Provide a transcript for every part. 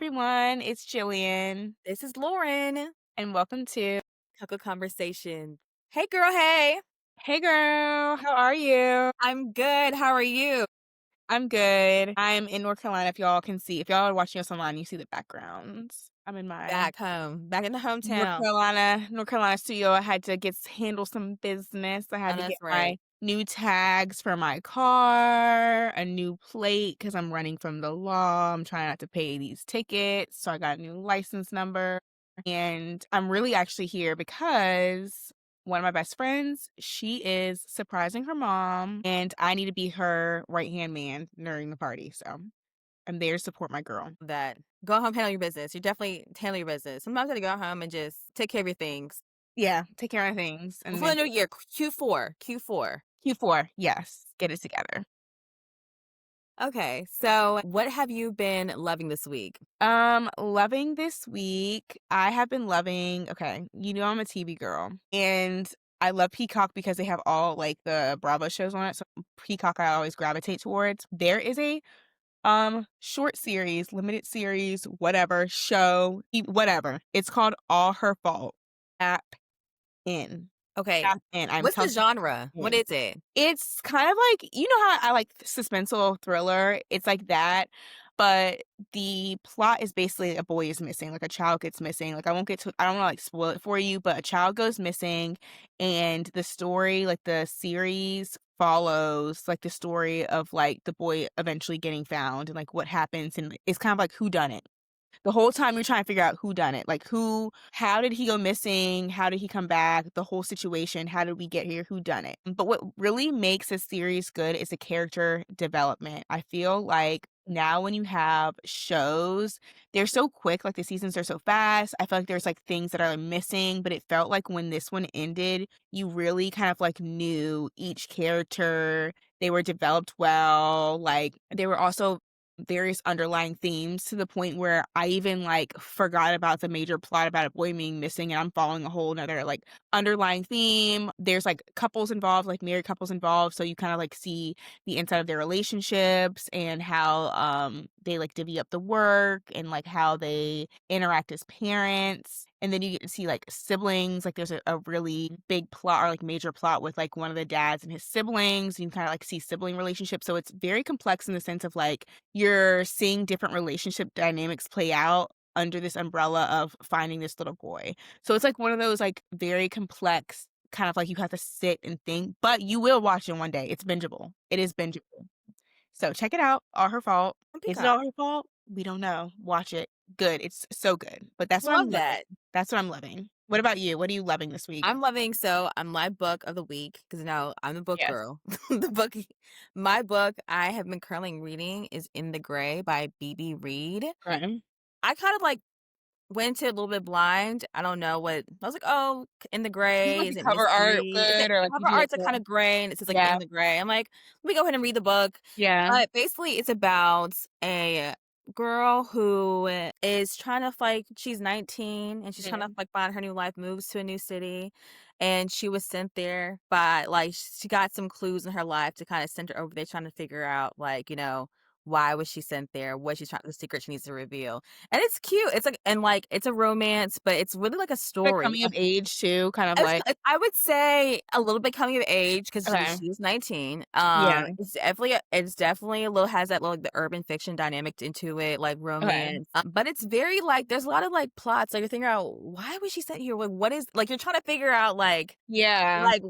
everyone. It's Jillian, This is Lauren. and welcome to Cocoa Conversation. Hey, girl. Hey. Hey Girl. How are you? I'm good. How are you? I'm good. I'm in North Carolina. If y'all can see, if y'all are watching us online, you see the backgrounds. I'm in my Back home. Back in the North hometown. Carolina, North Carolina studio. I had to handle some business. I Oh, had to get that's right. my new tags for my car, a new plate because I'm running from the law. I'm trying not to pay these tickets. So I got a new license number. And I'm really actually here because one of my best friends, she is surprising her mom, and I need to be her right-hand man during the party. So I'm there to support my girl. That. Go home, handle your business. You definitely handle your business. Sometimes you gotta go home and just take care of your things. Yeah, take care of things and Before the then new year, Q4. Q4. Q4, yes, get it together. Okay. So, what have you been loving this week? Loving this week. I have been loving, okay, I'm a TV girl and I love Peacock because they have all like the Bravo shows on it. So Peacock I always gravitate towards. There is a short series, limited series, whatever, show, whatever. It's called All Her Fault. Tap in. Okay. Tap in. I'm What's the telling genre? you. What is it? It's kind of like, how I like suspenseful thriller. It's like that, but the plot is basically a boy is missing, like a child gets missing. Like I don't want to like spoil it for you, but a child goes missing, and the story, like the series follows like the story of like the boy eventually getting found and like what happens, and it's kind of like who done it. The whole time you're trying to figure out who done it. Like how did he go missing? How did he come back? The whole situation. How did we get here? Who done it? But what really makes a series good is the character development. I feel like now when you have shows, they're so quick, like the seasons are so fast. I feel like there's like things that are like, missing, but it felt like when this one ended, you really kind of like knew each character. They were developed well. Like they were also various underlying themes to the point where I even like forgot about the major plot about a boy being missing and I'm following a whole nother like underlying theme. There's like couples involved, like married couples involved. So you kind of like see the inside of their relationships and how they like divvy up the work and like how they interact as parents. And then you get to see like siblings, like there's a really big plot or like major plot with like one of the dads and his siblings. You can kind of like see sibling relationships. So it's very complex in the sense of like you're seeing different relationship dynamics play out under this umbrella of finding this little boy. So it's like one of those like very complex kind of like you have to sit and think, but you will watch it one day. It's bingeable. It is bingeable. So check it out. All Her Fault. On Is it Peacock. all her fault? We don't know. Watch it. Good. It's so good. But that's what I'm Love loving. that. That's what I'm loving. What about you? What are you loving this week? I'm loving on my book of the week because now I'm the book Yes. girl. My book I have been currently reading is In the Gray by B.B. Reed. Right. I kind of like went into it a little bit blind. I don't know what I was like. Oh, In the Do you Gray like is the it cover art mystery? Is it good or like cover did you like art's are the kind of gray and it says like yeah. In the Gray. I'm like, let me go ahead and read the book. Yeah. But basically, it's about a girl who is trying to like she's 19 and she's trying to Mm. like find her new life, moves to a new city, and she was sent there by like she got some clues in her life to kind of send her over there, trying to figure out like why was she sent there, what she's trying, the secret she needs to reveal, and it's cute. It's like and like it's a romance, but it's really like a Like story. coming of age too, kind of It's like I would say a little bit coming of age because okay. she was 19. Yeah. It's definitely a little has that little like the urban fiction dynamic into it, like Okay. romance. But it's very like there's a lot of like plots. Like you're thinking out why was she sent here? Like what is like you're trying to figure out Yeah. like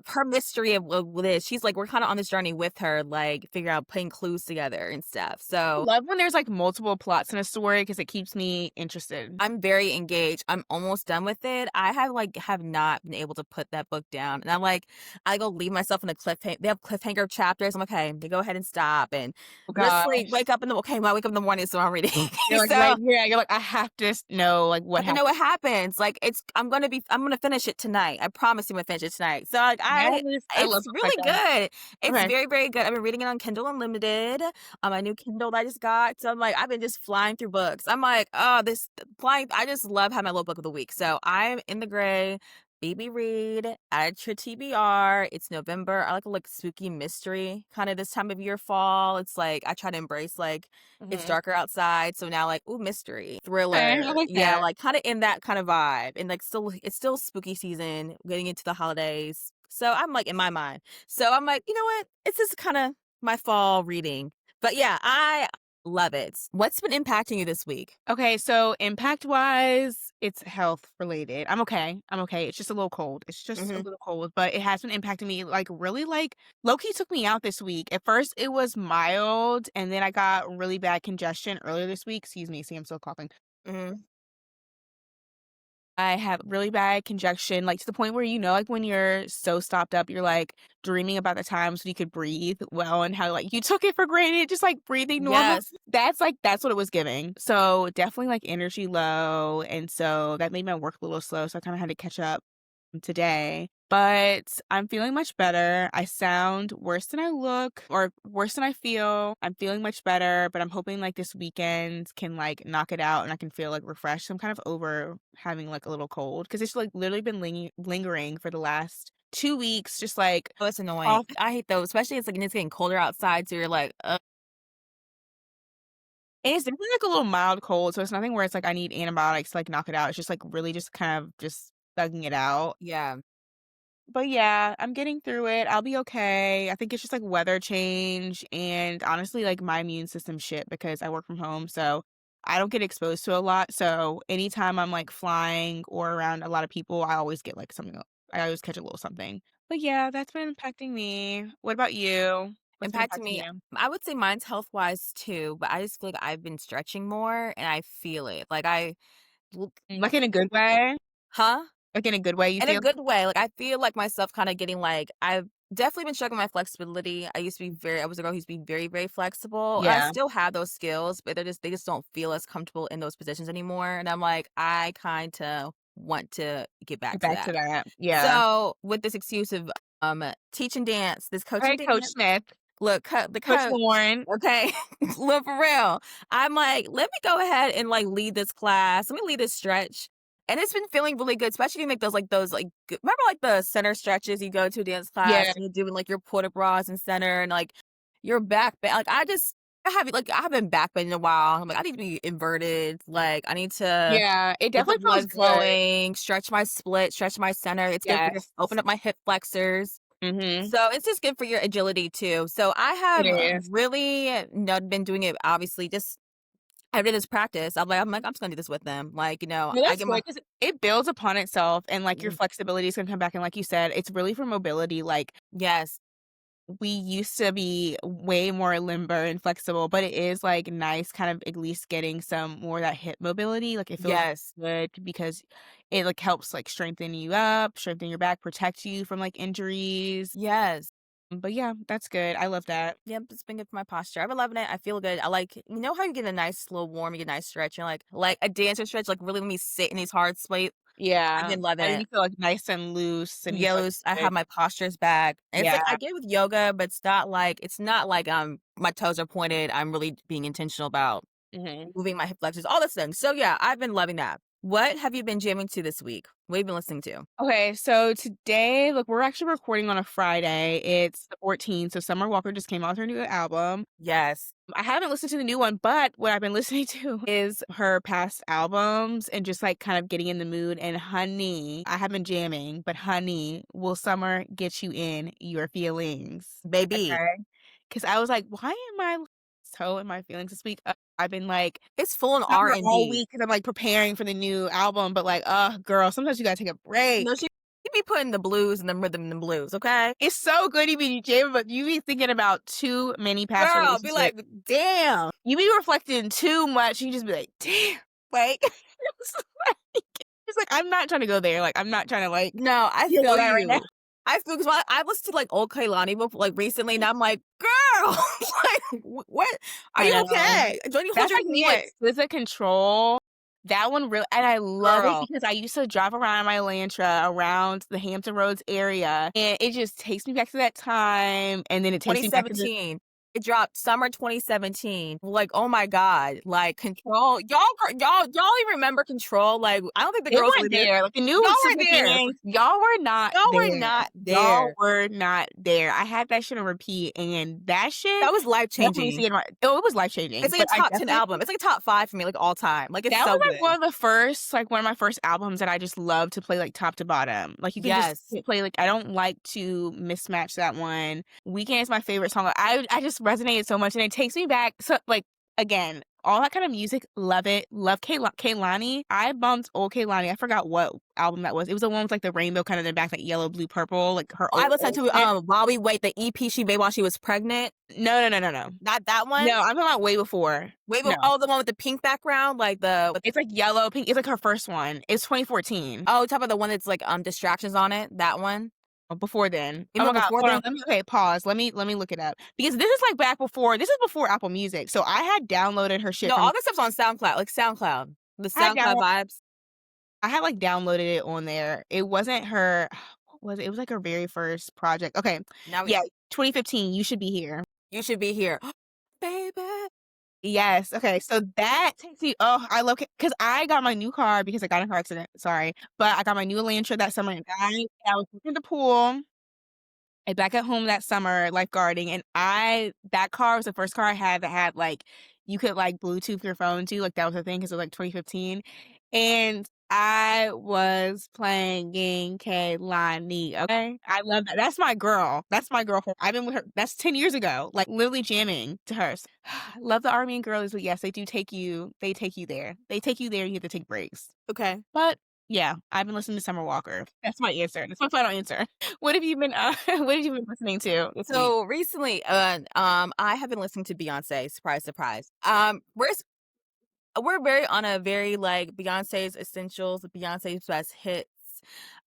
her mystery of this. She's like we're kind of on this journey with her, like figure out putting clues together and stuff. I So love when there's like multiple plots in a story because it keeps me interested. I'm very engaged. I'm almost done with it. I have not been able to put that book down. And I'm like, I go leave myself in a cliffhanger. They have cliffhanger chapters. I'm like, okay, they go ahead and stop and Oh let's like gosh. wake up in the okay, well, I wake up in the morning, so I'm reading. You're like So right here. You're like, I have to know like what have to know what happened. happens. Like I'm gonna finish it tonight. I promise you I'm gonna finish it tonight. So like Yes. I love it's books like really that. good. It's Okay. very, very good. I've been reading it on Kindle Unlimited. My new Kindle that I just got. So I'm like, I've been just flying through books. I'm like, oh, this flying. I just love having my little book of the week. So I'm In the Gray Baby read, add to your TBR. It's November. I like spooky mystery kind of this time of year, fall. It's like I try to embrace like it's Mhm. darker outside, so now like ooh mystery, Okay, I thriller, like yeah, that. like kind of in that kind of vibe, and like still it's still spooky season, getting into the holidays. So I'm like in my mind, so I'm like, you know what? It's just kind of my fall reading, but yeah, I love it. What's been impacting you this week? Okay, so impact-wise, it's health related. I'm okay. I'm okay. It's just a little cold. It's just a Hmm. little cold, but it has been impacting me, like, really, like, low-key took me out this week. At first, it was mild, and then I got really bad congestion earlier this week. Excuse me, see, I'm still coughing. Hmm. I have really bad congestion, like, to the point where, like, when you're so stopped up, you're, like, dreaming about the times when you could breathe well and how, like, you took it for granted, just, like, breathing normal. Yes. That's what it was giving. So, definitely, like, energy low, and so that made my work a little slow, so I kinda had to catch up today, but I'm feeling much better. I sound worse than I look or worse than I feel. I'm feeling much better, but I'm hoping like this weekend can like knock it out and I can feel like refreshed. I'm kind of over having like a little cold because it's like literally been lingering for the last 2 weeks, just like Oh, it's annoying. off. I hate those, especially it's getting colder outside, so you're like, And it's definitely like a little mild cold, so it's nothing where it's like I need antibiotics to like knock it out. It's just like really just kind of just thugging it out. yeah. But yeah, I'm getting through it. I'll be okay. I think it's just like weather change and honestly like my immune system shit because I work from home, so I don't get exposed to a lot. So anytime I'm like flying or around a lot of people, I always get like something. I always catch a little something. But yeah, that's been impacting me. What about you? What's been Impacting impacting me, you? I would say mine's health-wise too, but I just feel like I've been stretching more and I feel it. Like I l Like in a good way? huh? Like in a good way, you In a feel? good way, like, I feel like myself kinda getting, like I've definitely been struggling with my flexibility. I was a girl who used to be very, very flexible. I Yeah. still have those skills, but they just don't feel as comfortable in those positions anymore, and I'm like, I kinda want to get back Get to back that. to that. Yeah. So, with this excuse of, teaching dance, this coaching Okay, Coach dance Smith, look, the Coach coach, Lauren. okay? Look, for real. I'm like, "Let me go ahead and, like, lead this class. Let me lead this stretch." And it's been feeling really good, especially if you make those, like, g remember, like, the center stretches you go to a dance class Yeah. and you're doing, like, your port de bras in center and, like, your back bend like, I haven't back bent in a while. I'm like, "I need to be inverted." Like, I need to Yeah. It get the definitely feels blood good. flowing, stretch my split, stretch my center. It's good for your Yes. open up my hip flexors. Mhm. So, it's just good for your agility too. So, I It have is. really not been doing it, obviously, just I did this practice. I'm just gonna do this with them. Like, No, I that's get good my 'cause it builds upon itself and, like, your mm, flexibility is gonna come back, and like you said, it's really for mobility, like, yes, we used to be way more limber and flexible, but it is, like, nice kind of at least getting some more of that hip mobility, like, it feels yes, good because it, like, helps, like, strengthen you up, strengthen your back, protect you from, like, injuries. yes. But yeah, that's good. I love that. Yep, it's been good for my posture. I've been loving it. I feel good. I like, how you get a nice little warm, you get a nice stretch. You're like a dancer stretch, like really let me sit in these hard weights. I've Yeah. been loving And then it. you feel, like, nice and loose and you feel, like, Yellows, I good. have my postures back. And it's like Yeah. I get with yoga, but it's not like my toes are pointed. I'm really being intentional about Mhm. moving my hip flexors, all this things. So yeah, I've been loving that. What have you been jamming to this week? What have you been listening to? Okay, so today, look, we're actually recording on a Friday. It's the 14th, so Summer Walker just came out with her new album. Yes. I haven't listened to the new one, but what I've been listening to is her past albums and just like kind of getting in the mood. And honey, I have been jamming, but honey, will Summer get you in your feelings? Baby. Okay. Because I was like, why am I so in my feelings this week? I've been like, It's full on Summer all R&B. week because I'm like preparing for the new album, but like, girl, sometimes you gotta take a break. No, she be putting the blues and the rhythm in the blues, okay? It's so good you be jamming, but you be thinking about too many past Girl, be relationships. like, "Damn." You be reflecting too much, you just be like, "Damn." Like, it's like, I'm not trying to go there, like, I'm not trying to, like, No, I feel all feel that right now. you. I feel 'cause I listened to, like, old Kehlani before like, recently, and I'm like, "Girl, like, what? Are I you know. okay? Don't you hold That's your like me, like, voice, Explicit Control. That one really and I love it girl." because I used to drive around in my Elantra around the Hampton Roads area, and it just takes me back to that time, and then it takes me back to the 2017. It dropped summer 2017. Like, oh my god, like, Control y'all even remember Control? Like, I don't think the They girls really weren't did. there, like, the Y'all new weren't Super there. Gangs, y'all were not Y'all were there. not Y'all there. were not there. I had that shit on repeat, and that shit That was definitely life-changing. stayed in my oh, it was It's life-changing, like but a I top 10 definitely album. It's like a top 5 for me, like, all time. Like, it's that so was, like, good. one of the first like, one of my first albums that I just love to play, like, top to bottom. Like, you can just Yes. play like, I don't like to mismatch that one. Weekend is my favorite song. I just resonated so much, and it takes me back so like, again, all that kind of music, love it. Love Kehlani. I bumped old Kehlani. I forgot what album that was. It was the one with, like, the rainbow kind of in the back, like, yellow, blue, purple, like, her I listened old to, shit. While We Wait, the EP she made while she was pregnant. No, no, no, no, no. Not that one? No, I'm talking about way before. Wait, No. oh, the one with the pink background? Like, the with It's, like, yellow, pink. It's, like, her first one. It's 2014. oh, talk about the one that's, like, distractions on it? That one? Before then. You Oh my went god, before hold on, then? let me okay, pause. Let me look it up. Because this is before Apple Music, so I had downloaded her shit No, from all this stuff's on SoundCloud, like, SoundCloud. The I had SoundCloud download vibes. I had, like, downloaded it on there. It wasn't her what was it? It was, like, her very first project. Okay. Now we Yeah, 2015, You Should Be Here. You Should Be Here. Baby. Yes, okay, so that takes me oh, I love because I got my new car because I got in a car accident, sorry, but I got my new Elantra that summer, and I was in the pool and back at home that summer lifeguarding, and that car was the first car I had that had, like, you could, like, Bluetooth your phone to, like, that was a thing 'cause it was, like, 2015, and I was playing Kehlani, okay? I love that. That's my girl. That's my girl. I've been with her that's 10 years ago, like, literally jamming to hers. Love the Army and girlies, but yes, they take you there. They take you there, and you have to take breaks. Okay. But, yeah, I've been listening to Summer Walker. That's my answer. That's my final answer. What have you been, what have you been listening to this week? So, recently, I have been listening to Beyoncé, surprise, surprise. We're very on a very, like, Beyoncé's essentials, Beyoncé's best hits.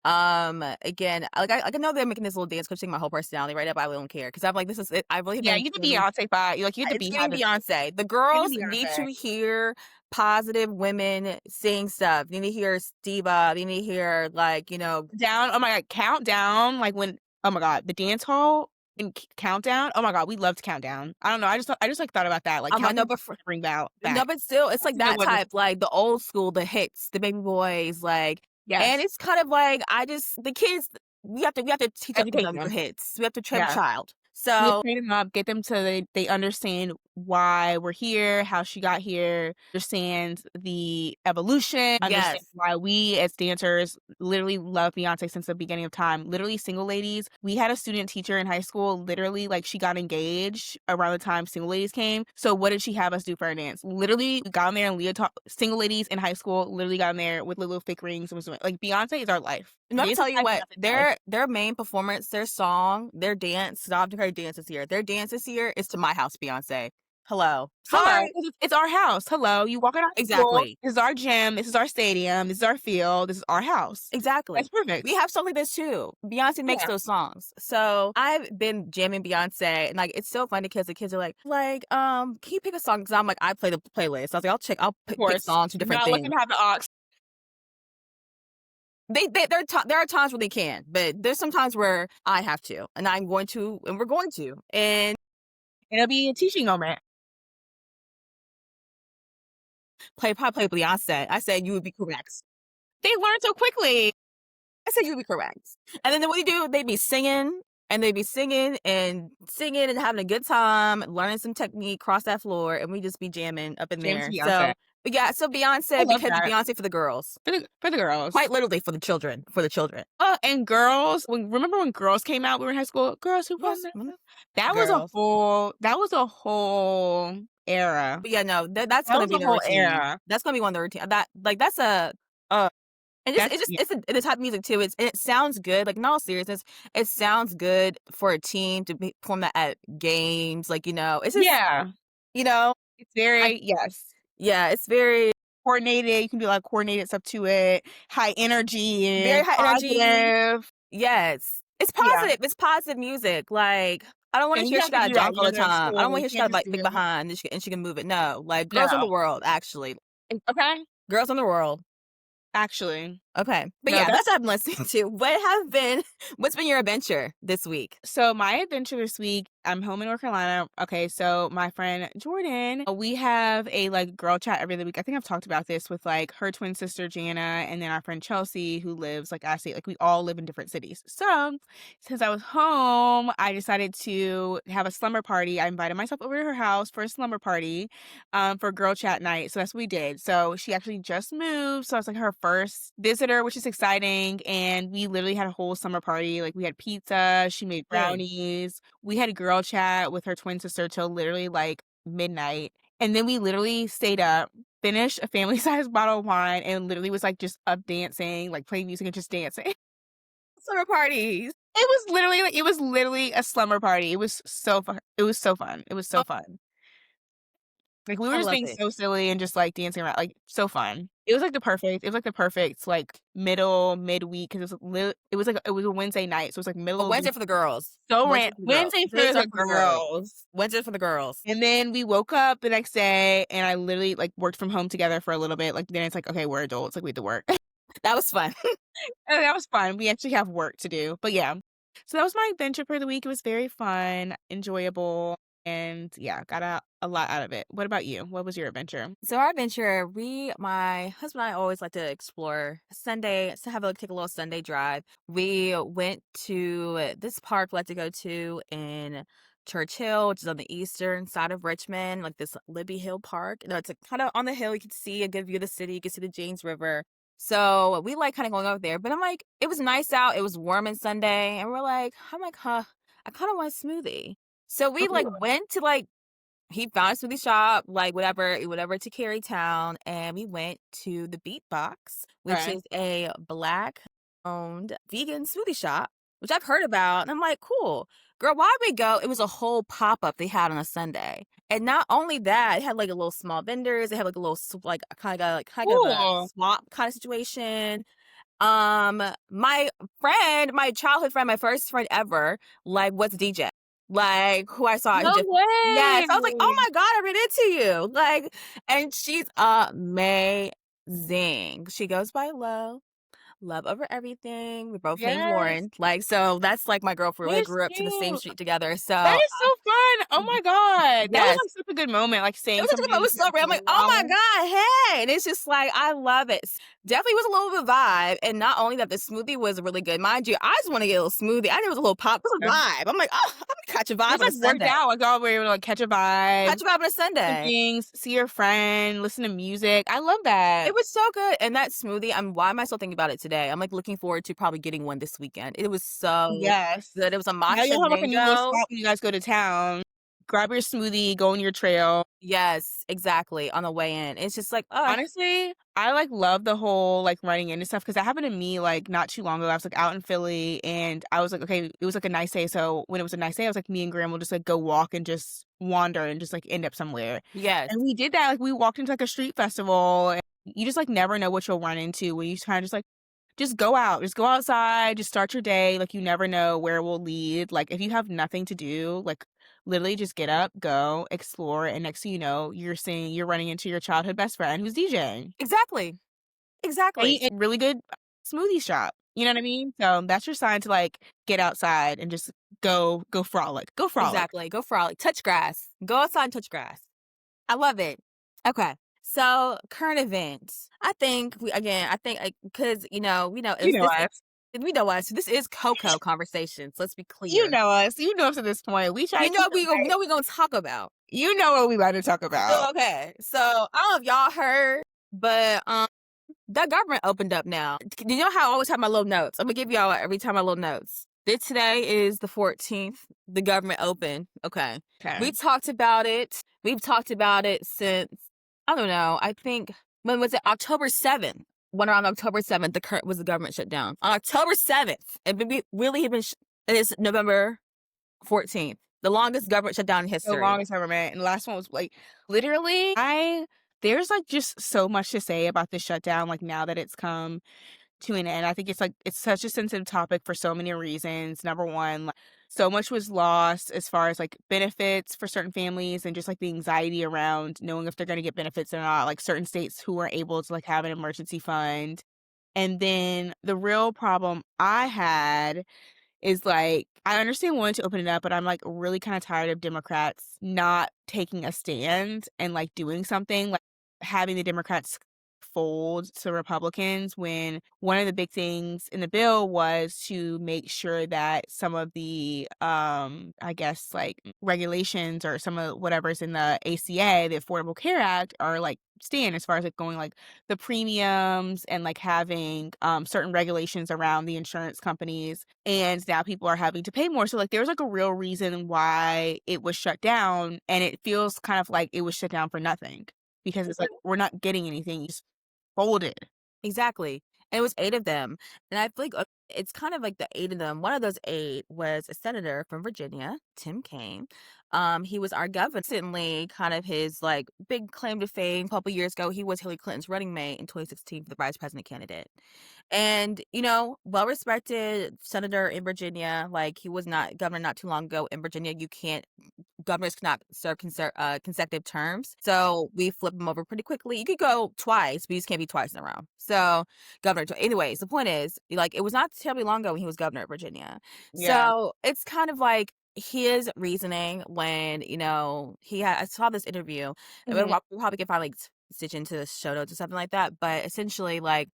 Again, I know they're making this little dance coaching my whole personality right now, but I really don't care because 'cause I'm like, this is it. I really have Yeah, been you get the tuning. Beyonce vibe. Like, you get the It's giving Beehive Beyoncé. The you get girls the need to Beyonce. hear positive women saying stuff. They need to hear Diva. They need to hear, like, Down oh my god, Countdown, like, when oh my god, the dance hall in Countdown, oh my god, we loved Countdown. I don't know, I just, like, thought about that, like, I know, Countdown but bring out no, back. but still, it's That's like a good that one to type, like the old school, the hits, the Baby Boys, like, and yes, it's kind of like the kids. We have to teach up educate them the them. hits. We have to train a Yeah. child. We have to So train them up, get them to they understand why we're here, how she got here, understand the evolution, understand yes, why we as dancers literally love Beyonce since the beginning of time. Literally, single ladies. We had a student teacher in high school, literally, like, she got engaged around the time single ladies came. So what did she have us do for our dance? Literally, we got in there and leotard single ladies in high school literally got in there with little fake rings and was doing like Beyonce is our life. and let me Beyonce's tell you life, what Beyonce's life. their main performance, their song, their dance. Stop to her dance this year. Their dance this year is to My House, Beyonce. Hello, Hello, sorry, it's our house. Hello, you walk in our school. exactly. This is our gym. This is our stadium. This is our field. This is our house. That's Exactly. We perfect. have something like this too. Beyonce makes Yeah, those songs. So I've been jamming Beyonce, and like it's so funny because the kids are can you pick a song? Because I'm like, I play the playlist. I was like, I'll of pick course. songs for different Not looking things. to have the aux. There are times where they can, but there's some times where I have to, and I'm going to, and we're going to, and It'll be a teaching moment. probably play Beyonce. I said you would be correct. They learn so quickly. I said you'd be correct. And then what do you do? They'd be singing and they'd be singing and having a good time, learning some technique, cross that floor, and we just be jamming up in James there. Beyonce. So, but yeah, so I Beyonce, love because of that Beyonce for the girls, for the girls. quite literally for the children, for the children. Oh, and girls. Remember when Girls came out? We were in high school. Girls who want Yes, girls. that was a whole era. But yeah, no, that's That gonna was be a the whole routine. era. That's gonna be one of the routine. That like that's a and That's yeah. it's the type of music too. It sounds good. Like in all seriousness, it sounds good for a team to perform that at games. Like it's just Yeah. you know It's I very yes. yeah, it's very Coordinated, you can do, like, coordinated stuff to it, high energy very and high energy. positive. Yes. It's Yeah, positive. It's positive music. Like, I don't wanna and you hear she have to got a do that junk when all the you're in time. I don't school, wanna you hear she can't got a just like do big it. behind and she can move it. No. Like, girls on the No. world, actually. Okay, Girls on the world. actually. Okay. But No, yeah, that's that's what I'm listening to. What's been your adventure this week? so my adventure this week, I'm home in North Carolina. Okay, so my friend Jordan, we have a like girl chat every other week. I think I've talked about this with like her twin sister Jana and then our friend Chelsea who lives like out of state. Like we all live in different cities. So since I was home, I decided to have a slumber party. I invited myself over to her house for a slumber party for girl chat night. So that's what we did. So she actually just moved. So I was like her first visitor, which is exciting. And we literally had a whole summer party. Like we had pizza, she made Good. brownies. We had a girl chat with her twin sister till literally like midnight. And then we literally stayed up, finished a family sized bottle of wine, and literally was like just up dancing, like playing music and just dancing. Summer parties. It was literally a slumber party. It was so fun. It was so fun. It was so Oh, fun. Like, we were I just love being it. so silly and just, like, dancing around, like, so fun. It was, like, the perfect, like, midweek 'cause it was a Wednesday night, so it was, like, middle A of the Wednesday week. for the girls. So Wednesday ran for the girls. Wednesday for Wednesday the for the girls. girls. Wednesday for the girls. And then we woke up the next day, and I literally, like, worked from home together for a little bit, like, then it's like, "Okay, we're adults, like, we have to work." That was fun. And that was fun. We actually have work to do, but yeah. So that was my adventure for the week. It was very fun, enjoyable, and yeah, got a lot out of it. What about you? What was your adventure? So our adventure, my husband and I always like to explore Sunday, to have take a little Sunday drive. We went to this park we like to go to in Churchill, which is on the eastern side of Richmond, like this Libby Hill Park. You know, it's kind of on the hill. You can see a good view of the city. You can see the James River. So we like kind of going over there. But I'm like, it was nice out. It was warm on Sunday, and I'm like, huh, I kind of want a smoothie. So we like Ooh, went to like he found a smoothie shop, like whatever to Carytown, and we went to the Beatbox, which okay. is a black owned vegan smoothie shop, which I've heard about. And I'm like, cool. Girl, why we go? It was a whole pop-up they had on a Sunday. And not only that, it had like a little small vendors, they had like a little like kind of a Cool. swamp kind of situation. My my childhood friend, my first friend ever, like, was a DJ. Like, who I saw, he No just yes, I was like, "Oh way! my god, I ran into you." Like, and she's amazing. She goes by Love over everything. We're both named Yes. Lauren. Like, so that's like my girlfriend. We That's grew up to the same cute. street together. That So, is so fun. Oh my god. That was, yes. like, such a good moment, like, It seeing was such a good somebody moment. that It was you so haven't real. I'm seen like, in a "Oh my while. god, hey!" And it's just like, I love it. Definitely was a little bit of a vibe, and not only that, the smoothie was really good. Mind you, I just want to get a little smoothie. I knew it was a little pop. It was a Yeah. vibe. I'm like, "Oh, I'm gonna catch a vibe Just, on a like, worked Sunday. out, like, y'all were able to, like, catch a vibe, Catch a vibe on a some Sunday." things, see your friend, listen to music. I love It that. was so good, and that smoothie, why am I still thinking about it today? I'm like looking forward to probably getting one this weekend. It was so Yes. good. It was a Now matcha you'll have, like, a new little mango. spot when you guys go to town. Grab your smoothie, go on your trail. Yes, exactly. On the way in, it's just like, oh, Honestly, I, like, love the whole, like, running into stuff because that happened to me, like, not too long ago. I was, like, out in Philly, and I was like, "Okay," it was, like, a nice day, so when it was a nice day, I was like, "Me and Graham will just, like, go walk and just wander and just, like, end up somewhere." yes, And we did that, like, we walked into, like, a street festival, and you just, like, never know what you'll run into when you kinda just, like just go out, just go outside, just start your day, like, you never know where it will lead, like, if you have nothing to do, like, literally just get up, go, explore, and next thing you know, you're running into your childhood best friend who's DJing. exactly, And exactly. you really good smoothie shop, you know what I mean? So, that's your sign to, like, get outside and just go frolic, go frolic. Exactly. Go frolic. Touch grass. Go outside and touch grass. I love it. Okay. So current events. I think because we know You it's know this us. we know us. This is Coco conversations. Let's be clear. You know us at this point, we try to keep it You light. know we're gonna talk about. You know what we about to talk So about. okay. So I don't know if y'all heard, but the government opened up now. You know how I always have my little notes? I'm gonna give y'all every time my little notes. Today is the 14th. The government opened. Okay. Okay. We talked about it. We've talked about it since I don't know. I think when was it? October 7th. When around October 7th, the current was the government shut down. On October 7th, really had been. It is November 14th, the longest government shutdown in The history. longest ever met, and the last one was, like literally, I there's, like, just so much to say about this shutdown, like, now that it's come to an end. I think it's, like it's such a sensitive topic for so many reasons. Number 1, like, so much was lost as far as, like, benefits for certain families and just, like, the anxiety around knowing if they're gonna get benefits or not, like, certain states who weren't able to, like, have an emergency fund. And then the real problem I had is, like, I understand wanting to open it up, but I'm, like, really kinda tired of Democrats not taking a stand and, like, doing something, like, having the Democrats fold to Republicans when one of the big things in the bill was to make sure that some of the, I guess, like, regulations or some of whatever's in the ACA, the Affordable Care Act, are, like, stand as far as, like, going, like, the premiums and, like, having, certain regulations around the insurance companies, and now people are having to pay more, so, like, there's, like, a real reason why it was shut down, and it feels kind of like it was shut down for nothing because it's like, we're not getting anything, you just folded. Exactly, and it was 8 of them, and I feel like, it's kind of like the 8 of them. One of those 8 was a senator from Virginia, Tim Kaine. He was our governor. Recently, kind of his, like, big claim to fame a couple years ago, he was Hillary Clinton's running mate in 2016 for the vice president candidate. And, well-respected senator in Virginia, like, he was not governor not too long ago in Virginia. You can't Governors cannot serve consecutive terms, so we flip them over pretty quickly. You could go twice, but you just can't be twice in a row. So, anyways, the point is, like, it was not terribly long ago when he was governor of Virginia. Yeah. So, it's kind of like his reasoning when, I saw this interview, and Mhm. we probably can find, like, stitch into the show notes or something like that, but essentially, like,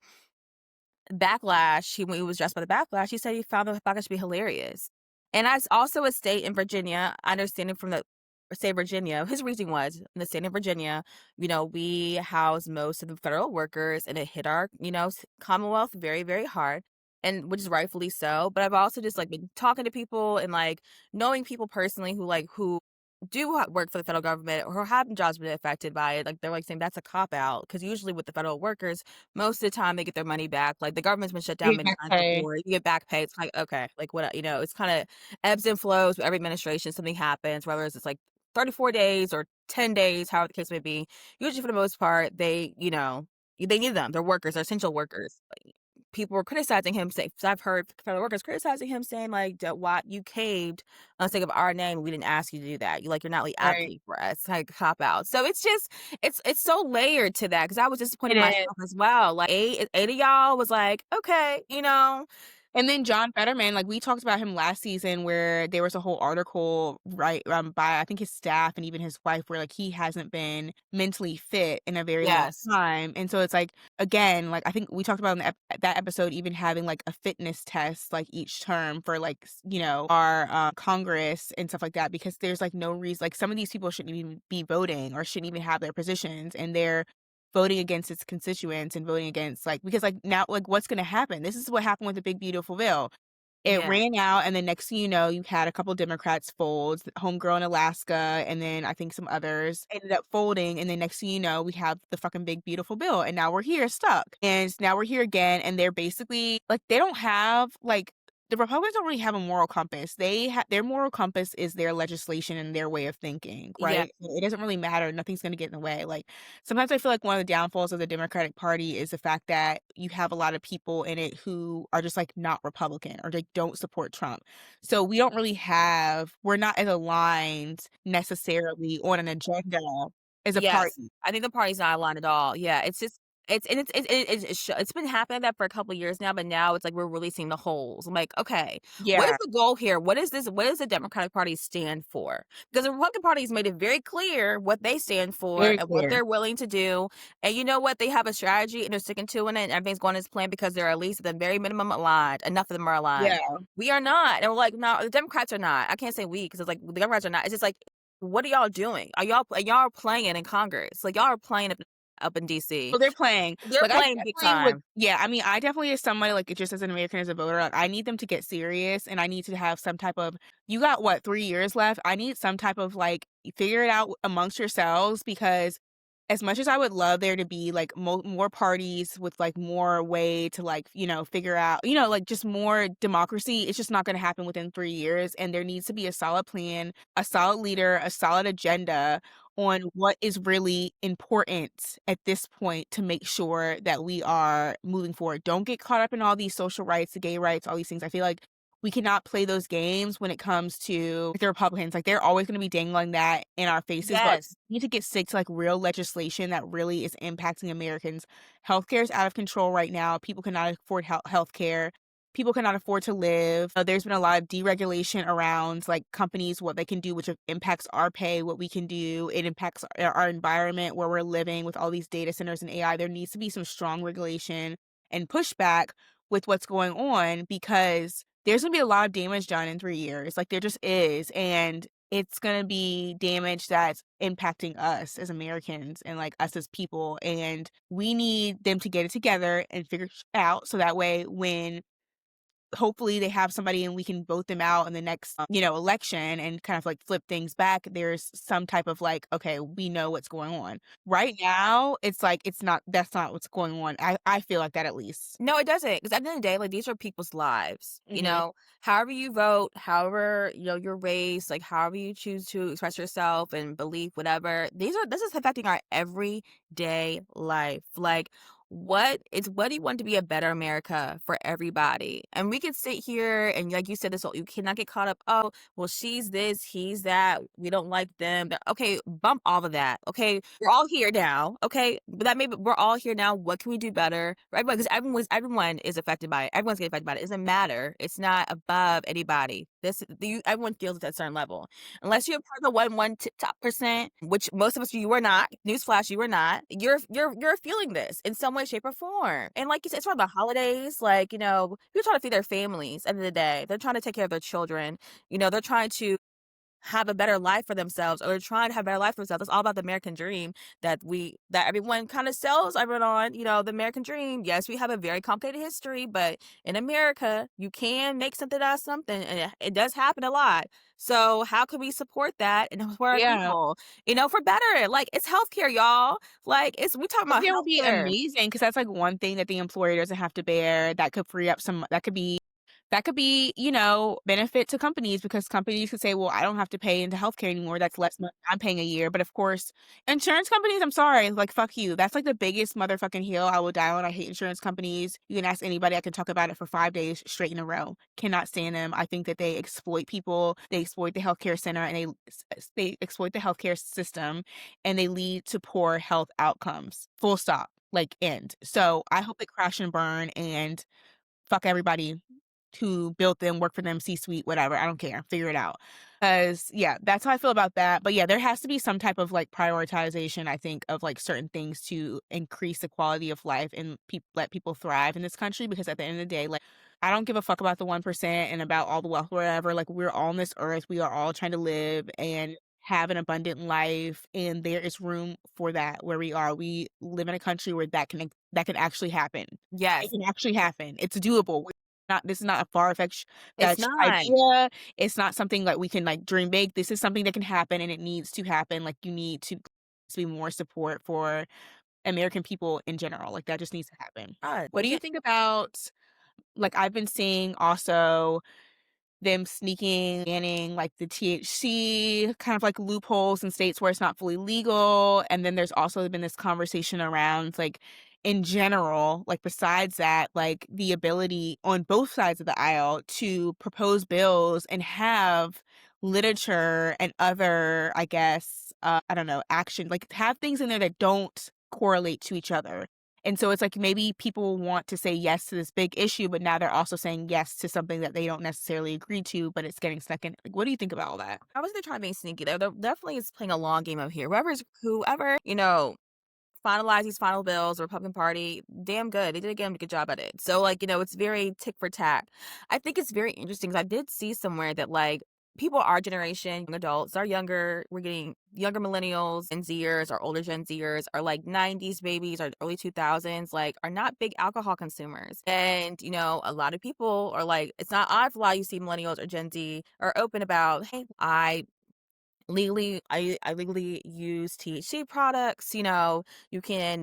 when he was dressed by the backlash, he said he found the backlash to be hilarious. And as also a state in Virginia, understanding from the state of Virginia, his reasoning was in the state of Virginia, we house most of the federal workers and it hit our, Commonwealth very, very hard. And which is rightfully so. But I've also just like been talking to people and like knowing people personally who do work for the federal government or have jobs been affected by it. Like they're like saying that's a cop out because usually with the federal workers, most of the time they get their money back. Like the government's been shut down Big many back times pay. before. You get back pay. It's like, okay, like what, it's kind of ebbs and flows with every administration. Something happens, whether it's like 34 days or 10 days, however the case may be. Usually for the most part, they need them. They're workers, they're essential workers. Like, people were criticizing him, saying, 'cause I've heard federal workers criticizing him, saying like, "Why you caved on the sake of our name? We didn't ask you to do that. You're not really Right. advocating for us." Like cop out. So it's just it's so layered to that because I was disappointed It in is. myself as well. Like eight of y'all was like, okay, And then John Fetterman, like, we talked about him last season where there was a whole article, right, by I think his staff and even his wife where, like, he hasn't been mentally fit in a very long yes, time, and so it's like, again, like, I think we talked about in the that episode even having, like, a fitness test, like, each term for, like, our, Congress and stuff like that because there's, like, no reason like, some of these people shouldn't even be voting or shouldn't even have their positions, and they're voting against its constituents and voting against, like because, like, now, like, what's gonna happen? This is what happened with the Big Beautiful Bill. It yeah, ran out, and then next thing you know, you had a couple Democrats fold, Homegirl in Alaska, and then I think some others ended up folding, and then next thing you know, we have the fucking Big Beautiful Bill, and now we're here stuck. And now we're here again, and they're basically like, they don't have, like the Republicans don't really have a moral compass. Their moral compass is their legislation and their way of thinking, yeah, right? So it doesn't really matter, nothing's gonna get in the way, like, sometimes I feel like one of the downfalls of the Democratic Party is the fact that you have a lot of people in it who are just, like, not Republican or, like, don't support Trump. So we're not as aligned necessarily on an agenda as a yes. party. I think the party's not aligned at all. Yeah, it's just it's been happening that for a couple of years now, but now it's like we're really seeing the holes. I'm like, okay, what is Yeah, the goal here? What is this? What does the Democratic Party stand for? Because the Republican Party has made it very clear what they stand for very and what clear. they're willing to do. And you know what? They have a strategy and they're sticking to it, and everything's going as planned because they're at least at the very minimum aligned. Enough of them are aligned. Yeah. We are not, and we're like, no, the Democrats are not. I can't say we because it's like the Democrats are not. It's just like, what are y'all doing? Y'all playing in Congress? Like y'all are playing up in DC. So they're playing. They're Like, I playing big definitely would time. yeah, I mean, I definitely as somebody, like, just as an American, as a voter, like, I need them to get serious, and I need to have some type of you got, what, 3 years left? I need some type of, like, figure it out amongst yourselves because as much as I would love there to be, like, more parties with, like, more way to, like, figure out like, just more democracy, it's just not gonna happen within 3 years, and there needs to be a solid plan, a solid leader, a solid agenda on what is really important at this point to make sure that we are moving forward. Don't get caught up in all these social rights, the gay rights, all these things. I feel like we cannot play those games when it comes to the Republicans. Like, they're always gonna be dangling that in our faces, but Yes. we need to get sick to, like, real legislation that really is impacting Americans. Healthcare is out of control right now. People cannot afford healthcare. People cannot afford to live. There's been a lot of deregulation around, like, companies, what they can do, which impacts our pay, what we can do. It impacts our environment where we're living with all these data centers and AI. There needs to be some strong regulation and pushback with what's going on because there's gonna be a lot of damage done in 3 years, like, there just is, and it's gonna be damage that's impacting us as Americans and, like, us as people, and we need them to get it together and figure out so that way when hopefully they have somebody and we can vote them out in the next, election and kind of, like, flip things back, there's some type of, like, "Okay, we know what's going on." Right now, it's like, it's not that's not what's going on. I feel like that at least. No, it doesn't. Because at the end of the day, like, these are people's lives, Mhm. However you vote, however, your race, like, however you choose to express yourself and believe, whatever, this is affecting our everyday life. Like, what do you want to be a better America for everybody? And we could sit here and, like you said, this whole you cannot get caught up, "Oh, well, she's this, he's that, we don't like them." Okay, bump all of that, okay? We're all here now, okay? But that maybe we're all here now. What can we do better? Right? Because everyone is affected by it. Everyone's getting affected by it. It doesn't matter. It's not above anybody. Everyone feels it at a certain level. Unless you're part of the one top percent, which most of us you were not. Newsflash, you were not. You're feeling this in some way, shape, or form. And like you said, it's around the holidays. Like, people trying to feed their families. At the end of the day, they're trying to take care of their children. They're trying to have a better life for themselves, or they're trying to have a better life for themselves. It's all about the American dream that everyone kind of sells everyone on, the American dream. Yes, we have a very complicated history, but in America, you can make something out of something, and it does happen a lot. So how can we support that and support our Yeah. people, for better? Like, it's healthcare, y'all. Like, we talking about Healthcare would be healthcare. amazing because that's, like, one thing that the employer doesn't have to bear that could free up some that could be, benefit to companies because companies could say, "Well, I don't have to pay into healthcare anymore. That's less money I'm paying a year." But of course, insurance companies, I'm sorry, like, fuck you. That's, like, the biggest motherfucking hill I will die on. I hate insurance companies. You can ask anybody. I can talk about it for 5 days straight in a row. Cannot stand them. I think that they exploit people. They exploit the healthcare center, and they exploit the healthcare system, and they lead to poor health outcomes. Full stop. Like, end. So, I hope they crash and burn and fuck everybody who built them, work for them, C-suite, whatever, I don't care, figure it out. Cause yeah, that's how I feel about that, but yeah, there has to be some type of, like, prioritization, I think, of, like, certain things to increase the quality of life and let people thrive in this country because at the end of the day, like, I don't give a fuck about the 1% and about all the wealth, whatever, like, we're all on this earth, we are all trying to live and have an abundant life, and there is room for that where we are. We live in a country where that can actually happen. It Yes, can actually happen. It's doable. Not This is not a far-fetched it's fetched not. idea. It's not something that we can, like, dream big. This is something that can happen, and it needs to happen. Like, you need to be more support for American people in general. Like, that just needs to happen. God, What we do you can think about, like, I've been seeing also them sneaking, banning, like, the THC, kind of like loopholes in states where it's not fully legal, and then there's also been this conversation around, like, in general, like, besides that, like, the ability on both sides of the aisle to propose bills and have literature and other, I guess, I don't know, action, like, have things in there that don't correlate to each other. And so it's like maybe people want to say yes to this big issue, but now they're also saying yes to something that they don't necessarily agree to, but it's getting stuck in. Like, what do you think about all that? I was they trying to be sneaky. They're definitely is playing a long game over here. Whoever, finalize these final bills, the Republican Party, damn good. They did again a good job at it. So, like, it's very tick for tack. I think it's very interesting 'cause I did see somewhere that, like, people our generation, young adults, we're getting younger millennials and Zers or older Gen Zers are like 90s babies or early 2000s, like, are not big alcohol consumers. And, a lot of people are like, it's not odd for a lot you see millennials or Gen Z are open about, hey, I legally use THC products,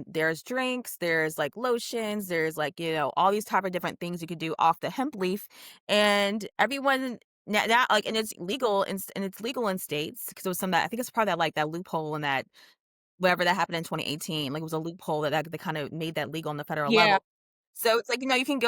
there's drinks, there's, like, lotions, there's, like, all these type of different things you could do off the hemp leaf, and everyone now, like, and it's legal in states because it was some that I think it's part of that, like, that loophole and that whatever that happened in 2018, like, it was a loophole that they kinda made that legal on the federal Yeah. level. So it's like, you can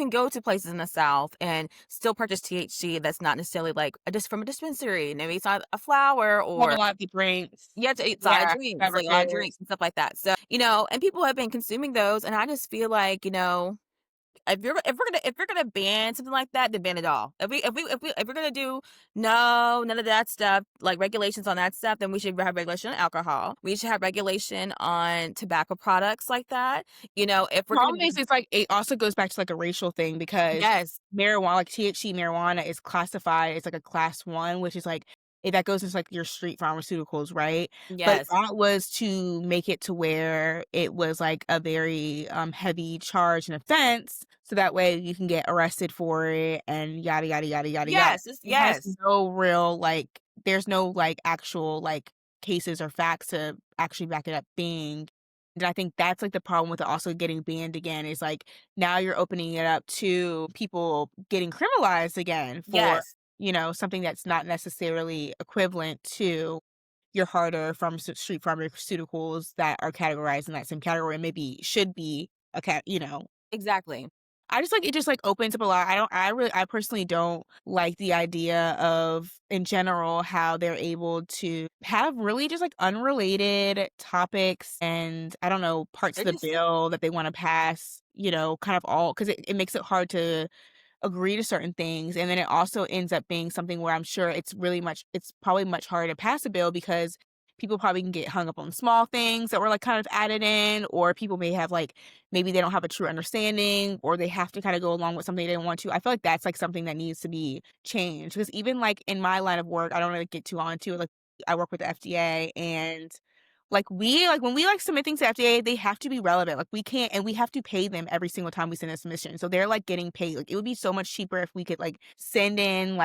go to places in the South and still purchase THC that's not necessarily like just from a dispensary. Maybe it's not a flower Have a or lot of the drinks. you have to eat side Yeah, drinks, like a lot of beverages. drinks and stuff like that. So, and people have been consuming those, and I just feel like, if we're gonna ban something like that, then ban it all. If we're gonna do no, none of that stuff, like regulations on that stuff, then we should have regulation on alcohol. We should have regulation on tobacco products like that. If we're gonna Problem be is, it's like it also goes back to, like, a racial thing because yes, marijuana like, THC marijuana is classified as, like, a class 1, which is, like that goes into, like, your street pharmaceuticals, right? But yes, that was to make it to where it was, like, a very, heavy charge and offense, so that way you can get arrested for it and yada, yada, yada, yada, yada. It has yes, no real, like there's no, like, actual, like, cases or facts to actually back it up being and I think that's, like, the problem with it also getting banned again is, like, now you're opening it up to people getting criminalized again for, yes, something that's not necessarily equivalent to your harder street pharmaceuticals that are categorized in that same category and maybe should be a exactly. I just like it just like opens up a lot. I personally don't like the idea of in general how they're able to have really just like unrelated topics and I don't know parts They're of the just bill that they want to pass, kind of all because it makes it hard to agree to certain things, and then it also ends up being something where I'm sure it's probably much harder to pass a bill because people probably can get hung up on small things that were, like, kind of added in, or people may have, like maybe they don't have a true understanding, or they have to kinda go along with something they don't want to. I feel like that's, like, something that needs to be changed because even, like, in my line of work, I don't really get too onto it, like, I work with the FDA and when we, submit things to FDA, they have to be relevant, like, we can't and we have to pay them every single time we send a submission, so they're, like, getting paid, like, it would be so much cheaper if we could, like, send in,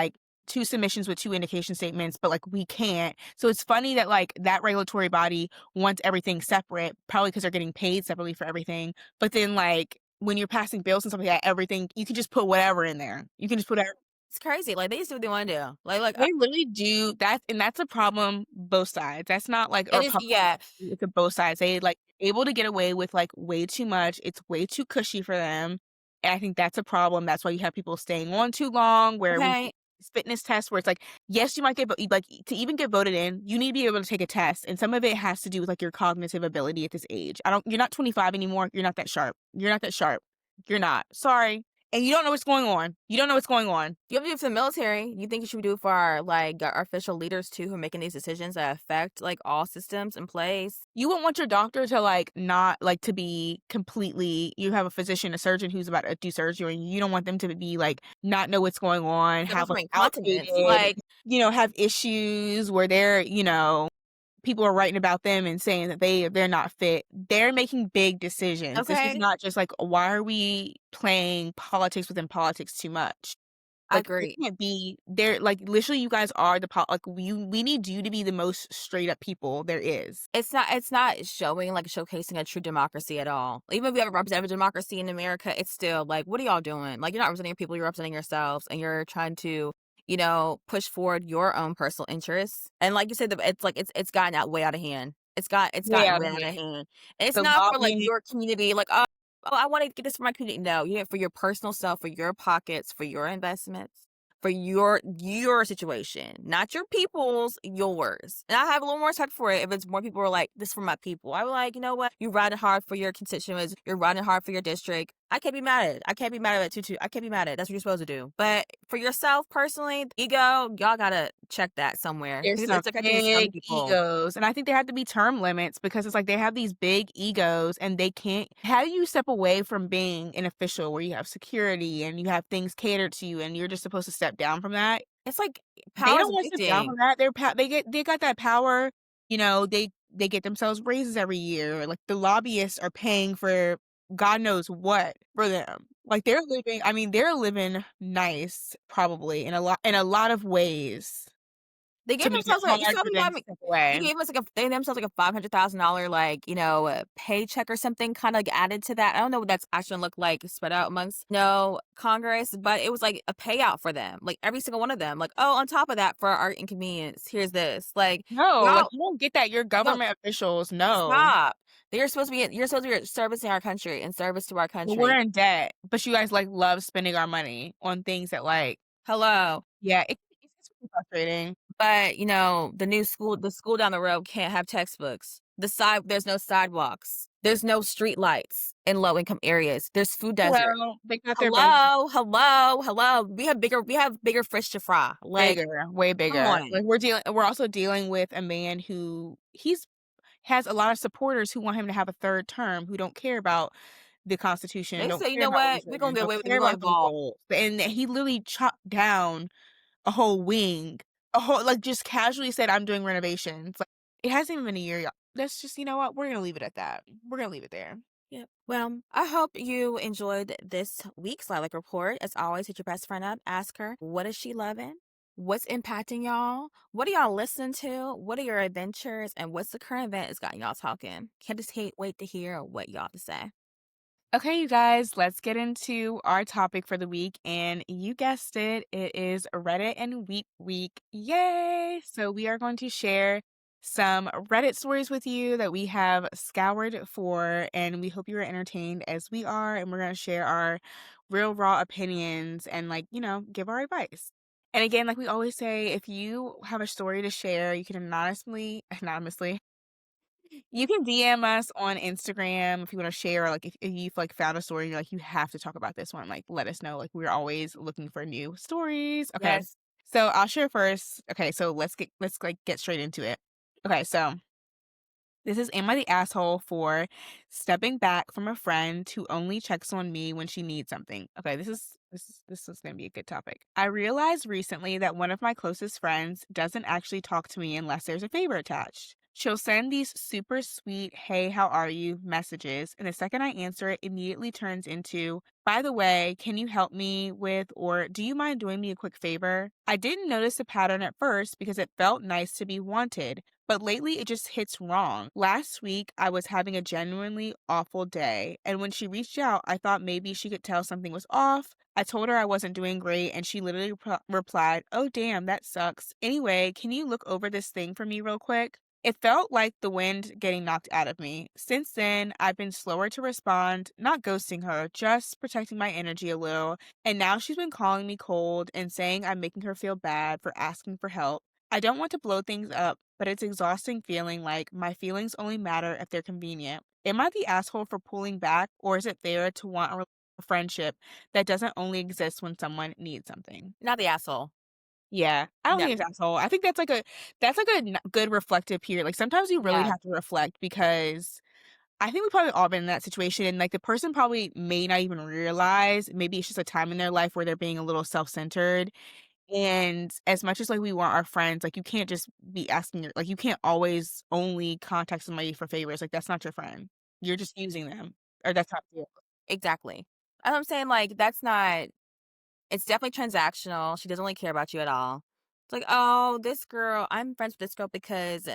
2 submissions with 2 indication statements, but, like, we can't, so it's funny that, like, that regulatory body wants everything separate, probably because 'cause they're getting paid separately for everything, but then, like, when you're passing bills and stuff like that, everything you can just put whatever in there. You can just put it's crazy. Like they just do what they want to do. they literally do that, and that's a problem both sides. That's not like a it is, Republican yeah. issue, it's a both sides. They, able to get away with, way too much, it's way too cushy for them, and I think that's a problem, that's why you have people staying on too long, where we Okay, these fitness tests where it's like, yes, you might get vo like, to even get voted in, you need to be able to take a test, and some of it has to do with, your cognitive ability at this age. I don't You're not 25 anymore, you're not that sharp. You're not that sharp. You're not. Sorry, and you don't know what's going on. You don't know what's going on. you have to do it for the military. You think you should do it for our official leaders too, who are making these decisions that affect like all systems in place? You wouldn't want your doctor to, not to be completely you have a physician, a surgeon who's about to do surgery, and you don't want them to be, not know what's going on, Suffer have, from incontinence. outdated Like, have issues where people are writing about them and saying that they're not fit. They're making big decisions. This is okay, not just like, why are we playing politics within politics too much? I Like, it agree. can't be there literally, you guys are we need you to be the most straight up people there is. It's not showing like showcasing a true democracy at all. Even if we have a representative democracy in America, it's still like, what are y'all doing? Like, you're not representing your people, you're representing yourselves, and you're trying to, push forward your own personal interests. And like you said, it's gotten way out of hand. It's Way gotten out way of out of hand. hand. And it's The not for like lobbying your community, like, oh, I want to get this for my community. No, you need it for your personal self, for your pockets, for your investments, for your situation, not your people's, yours. And I have a little more respect for it if it's more people are like, this for my people. I was like, you know what? You're riding hard for your constituents. You're riding hard for your district. I can't be mad at it. I can't be mad at it too. I can't be mad at it. That's what you're supposed to do. But for yourself personally, ego, y'all gotta check that somewhere There's because some it's affecting some big people. egos, and I think there have to be term limits because it's like they have these big egos and they can't how do you step away from being an official where you have security and you have things catered to you and you're just supposed to step down from that? It's like They power's don't wanna step down addicting. from that, they got that power, they get themselves raises every year, like, the lobbyists are paying for God knows what for them. Like, they're living nice probably in a lot of ways. They gave to make it themselves like you hard saw for them them buy to me step they away. gave us like a they gave themselves like a $500,000 like, paycheck or something kinda like added to that. I don't know what that's actually gonna look like spread out amongst, Congress, but it was like a payout for them, like every single one of them. Like, "Oh, on top of that, for our inconvenience, here's this." Like, No, like, y'all you don't get that, you're don't government officials, no. stop. You're supposed to be servicing our country and service to our Well, we're country. in debt, but you guys, like, love spending our money on things that, like Hello. yeah, it's really frustrating. But, the school down the road can't have textbooks. There's no sidewalks. There's no street lights in low income areas. There's food desert. Well, they got their best Hello, hello, hello. We have bigger fish to fry. Like, bigger, way come bigger. on. Like, we're also dealing with a man who has a lot of supporters who want him to have a 3rd term, who don't care about the Constitution, They don't say, "You care know about what? We're gonna women, get don't away with it. care We're gonna about evolve." people, and he literally chopped down a whole wing, just casually said, "I'm doing renovations." Like, it hasn't even been a year, y'all. Let's just you know what? We're gonna leave it at that. We're gonna leave it there. Yep. Well, I hope you enjoyed this week's Lilac Report. As always, hit your best friend up. Ask her, what is she loving? What's impacting y'all? What are y'all listening to? What are your adventures? And what's the current event that's got y'all talking? Can't wait to hear what y'all have to say. Okay, you guys, let's get into our topic for the week. And you guessed it, it is Reddit and Weep Week. Yay! So, we are going to share some Reddit stories with you that we have scoured for, and we hope you are entertained as we are. And we're going to share our real, raw opinions and, give our advice. And again, like we always say, if you have a story to share, you can anonymously you can DM us on Instagram if you wanna share, like, if you've, like, found a story, you're like, "You have to talk about this one," like, let us know, like, we're always looking for new stories. Okay, Yes. so I'll share first. Okay, so get straight into it. Okay, so this is Am I the Asshole for stepping back from a friend who only checks on me when she needs something? Okay, this is gonna be a good topic. I realized recently that one of my closest friends doesn't actually talk to me unless there's a favor attached. She'll send these super sweet, "Hey, how are you?" messages, and the second I answer it immediately turns into, "By the way, can you help me with, or do you mind doing me a quick favor?" I didn't notice the pattern at first because it felt nice to be wanted, but lately it just hits wrong. Last week, I was having a genuinely awful day, and when she reached out, I thought maybe she could tell something was off. I told her I wasn't doing great, and she literally replied, "Oh, damn, that sucks. Anyway, can you look over this thing for me real quick?" It felt like the wind getting knocked out of me. Since then, I've been slower to respond, not ghosting her, just protecting my energy a little. And now she's been calling me cold and saying I'm making her feel bad for asking for help. I don't want to blow things up, but it's exhausting feeling like my feelings only matter if they're convenient. Am I the asshole for pulling back, or is it fair to want a friendship that doesn't only exist when someone needs something? Not the asshole. Yeah, I don't No. think it's asshole. I think that's like a good reflective period. Like, sometimes you really Yeah. have to reflect because I think we've probably all been in that situation, and, like, the person probably may not even realize maybe it's just a time in their life where they're being a little self-centered, and as much as, like, we want our friends, like, you can't just be asking your like, you can't always only contact somebody for favors, like, that's not your friend. You're just using them, or that's not you. Exactly. And I'm saying, like, that's not it's definitely transactional. She doesn't really care about you at all. It's like, "Oh, I'm friends with this girl because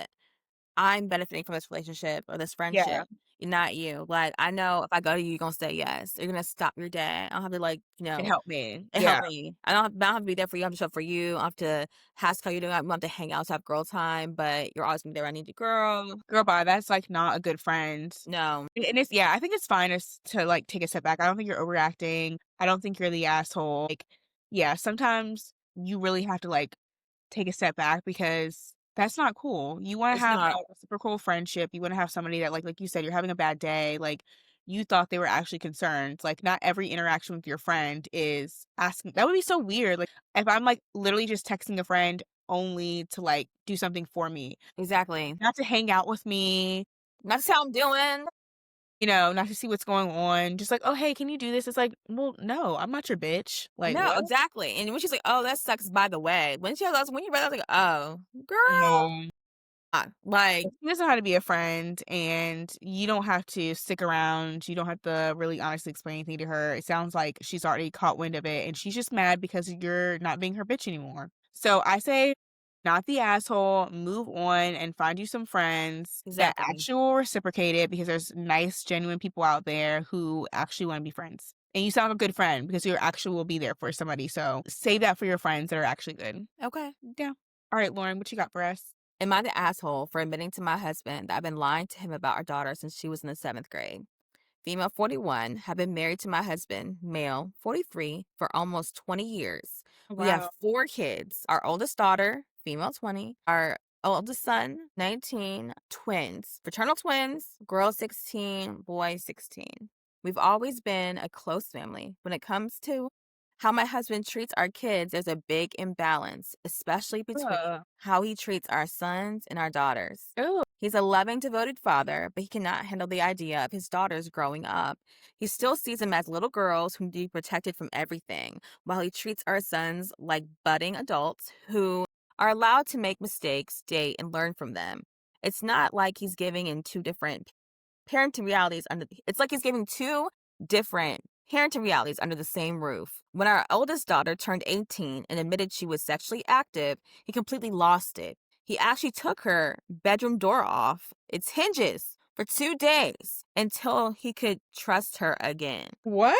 I'm benefiting from this relationship or this Yeah, friendship, not you. Like, I know if I go to you, you're gonna say yes. You're gonna stop your day. I don't have to like, it helped me. it Yeah. help me. I don't have to be there for you. I have to show up for you. I have to ask how you're doing. I want to hang out, to have girl time, but you're always gonna be there. I need you, girl. Girl, bye, that's, like, not a good friend. No, And it's yeah, I think it's fine to, like, take a step back. I don't think you're overreacting. I don't think you're the asshole. Like, yeah, sometimes you really have to, like, take a step back because that's not cool. You wanna it's have not. a reciprocal friendship. You wanna have somebody that, like you said, you're having a bad day, like, you thought they were actually concerned. Like, not every interaction with your friend is asking that would be so weird. Like, if I'm, like, literally just texting a friend only to, like, do something for me, Exactly. not to hang out with me, That's how I'm doing. not to see what's going on, just like, "Oh, hey, can you do this?" It's like, "Well, no, I'm not your bitch." Like, No, what? exactly. And when she's like, "Oh, that sucks." By the way, when you read, that, I was like, "Oh, girl." No. Like, She doesn't know how to be a friend, and you don't have to stick around. You don't have to really honestly explain anything to her. It sounds like she's already caught wind of it, and she's just mad because you're not being her bitch anymore. So I say not the asshole, move on and find you some friends that Exactly. actually will reciprocate it because there's nice, genuine people out there who actually wanna be friends. And you sound like a good friend because you actually will be there for somebody, so save that for your friends that are actually good. Okay. Yeah. Alright, Lauren, what you got for us? Am I the asshole for admitting to my husband that I've been lying to him about our daughter since she was in the seventh grade? Female 41, have been married to my husband, male 43, for almost 20 years. We have Wow. 4 kids. Our oldest daughter, female 20, our oldest son, 19, twins, fraternal twins, girl 16, boy 16. We've always been a close family. When it comes to how my husband treats our kids, there's a big imbalance, especially between Ugh. how he treats our sons and our daughters. Ooh. He's a loving, devoted father, but he cannot handle the idea of his daughters growing up. He still sees them as little girls who need to be protected from everything, while he treats our sons like budding adults who are allowed to make mistakes, date, and learn from them. It's not like he's giving in two different parenting realities it's like he's giving two different parenting realities under the same roof. When our oldest daughter turned 18 and admitted she was sexually active, he completely lost it. He actually took her bedroom door off its hinges for 2 days until he could trust her again. What?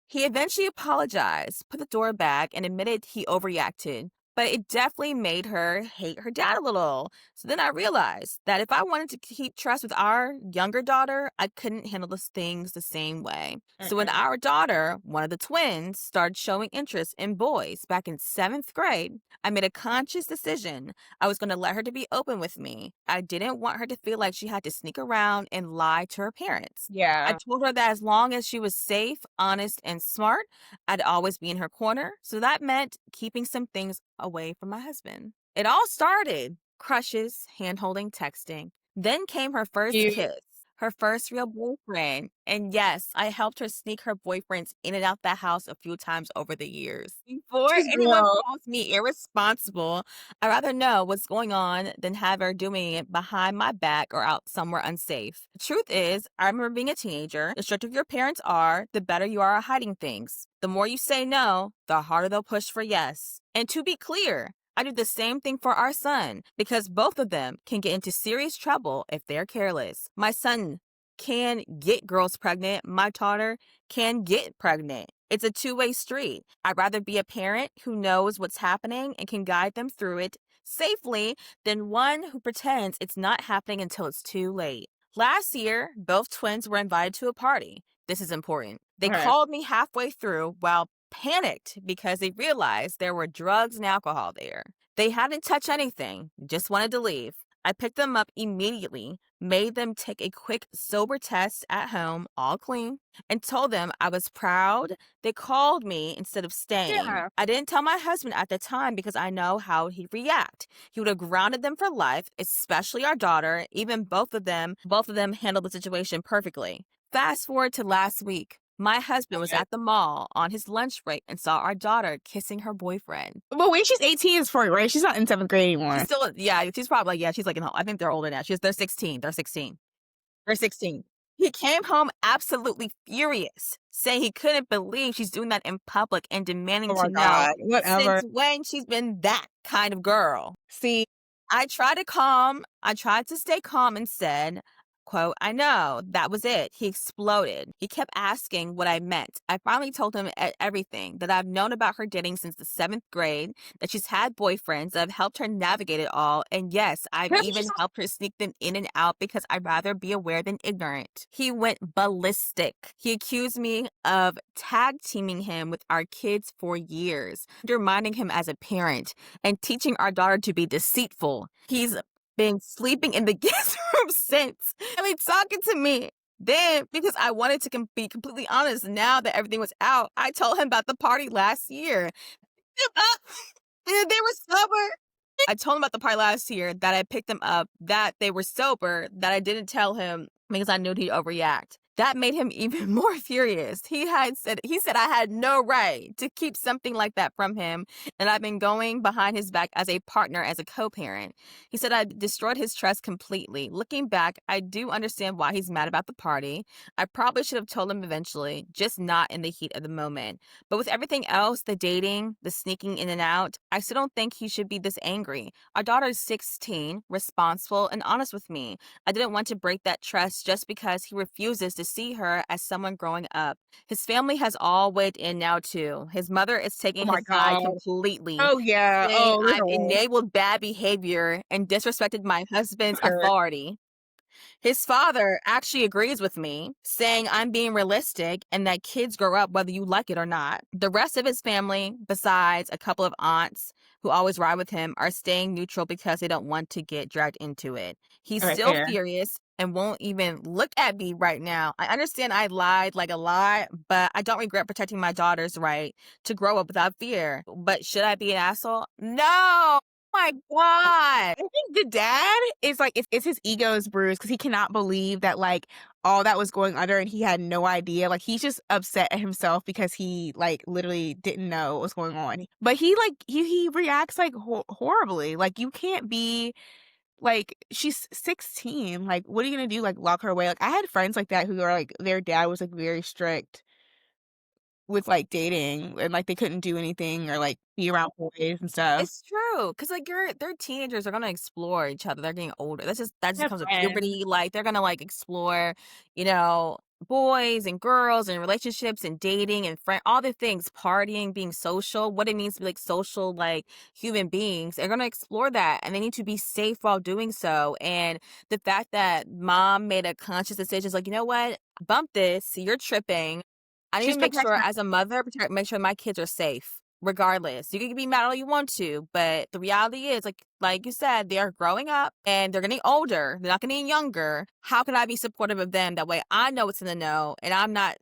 He eventually apologized, put the door back, and admitted he overreacted, but it definitely made her hate her dad a little. So then I realized that if I wanted to keep trust with our younger daughter, I couldn't handle those things the same way. So when Mm-mm. our daughter, one of the twins, started showing interest in boys back in seventh grade, I made a conscious decision. I was going to let her to be open with me. I didn't want her to feel like she had to sneak around and lie to her parents. I Yeah. told her that as long as she was safe, honest, and smart, I'd always be in her corner. So that meant keeping some things away from my husband. It all started crushes, hand holding, texting. Then came her first You kiss, her first real boyfriend. And yes, I helped her sneak her boyfriends in and out the house a few times over the years. Before this anyone girl. calls me irresponsible, I'd rather know what's going on than have her doing it behind my back or out somewhere unsafe. The truth is, I remember being a teenager. The stricter your parents are, the better you are at hiding things. The more you say no, the harder they'll push for yes. And to be clear, I do the same thing for our son because both of them can get into serious trouble if they're careless. My son can get girls pregnant. My daughter can get pregnant. It's a two-way street. I'd rather be a parent who knows what's happening and can guide them through it safely than one who pretends it's not happening until it's too late. Last year, both twins were invited to a party. This is important. They Okay. called me halfway through while panicked because they realized there were drugs and alcohol there. They hadn't touched anything, just wanted to leave. I picked them up immediately, made them take a quick sober test at home, all clean, and told them I was proud they called me instead of staying. Yeah. I didn't tell my husband at the time because I know how he'd react. He would have grounded them for life, especially our daughter. Even both of them handled the situation perfectly. Fast forward to last week. My husband was Okay. at the mall on his lunch break and saw our daughter kissing her boyfriend. But when she's 18 is for it, right? She's not in 7th grade She's anymore. still, yeah, she's probably, yeah, she's like in, I think they're older now. They're 16. They're 16. They're 16. He came home absolutely furious, saying he couldn't believe she's doing that in public and demanding Oh to my know god. Whatever. since when she's been that kind of girl. See, I tried to stay calm and said, quote, I know, that was it. He exploded. He kept asking what I meant. I finally told him everything that I've known about her dating since the seventh grade, that she's had boyfriends that have helped her navigate it all. And yes, I've that's what she's even helped her sneak them in and out because I'd rather be aware than ignorant. He went ballistic. He accused me of tag teaming him with our kids for years, undermining him as a parent and teaching our daughter to be deceitful. He's been sleeping in the guest room since. I mean, talking to me. Then, because I wanted to be completely honest, now that everything was out, I told him about the party last year. And they were sober. I told him about the party last year that I picked them up, that they were sober, that I didn't tell him because I knew he'd overreact. That made him even more furious. He said I had no right to keep something like that from him, and I've been going behind his back as a partner, as a co-parent. He said I destroyed his trust completely. Looking back, I do understand why he's mad about the party. I probably should have told him eventually, just not in the heat of the moment. But with everything else, the dating, the sneaking in and out, I still don't think he should be this angry. Our daughter is 16, responsible, and honest with me. I didn't want to break that trust just because he refuses to see her as someone growing up. His family has all weighed in now, too. His mother is Oh taking my his side god. completely, Oh, yeah. saying Oh, I've literal. enabled bad behavior and disrespected my husband's Her. authority. His father actually agrees with me, saying I'm being realistic and that kids grow up whether you like it or not. The rest of his family, besides a couple of aunts who always ride with him, are staying neutral because they don't want to get dragged into it. He's Okay, still fair. furious and won't even look at me right now. I understand I lied like a lie, but I don't regret protecting my daughter's right to grow up without fear. But should I be an asshole? No! My God! I think the dad is like it's his ego is bruised because he cannot believe that like all that was going under and he had no idea. Like he's just upset at himself because he like literally didn't know what was going on. But he like he reacts like horribly. Like you can't be like she's 16. Like what are you gonna do? Like lock her away? Like I had friends like that who are like their dad was like very strict with like dating and like they couldn't do anything or like be around boys and stuff. It's true, cause like, they're teenagers, they're gonna explore each other, they're getting older. That just Have comes with friends. puberty, like, they're gonna, like, explore, you know, boys and girls and relationships and dating and friend all the things, partying, being social, what it means to be, like, social, like, human beings. They're gonna explore that, and they need to be safe while doing so, and the fact that mom made a conscious decision is like, "You know what? Bump this, you're tripping. I need She's to make sure protecting. as a mother, make sure my kids are safe." Regardless, you can be mad all you want to, but the reality is, like you said, they are growing up and they're getting older. They're not getting younger. How can I be supportive of them? That way, I know what's in the know, and I'm not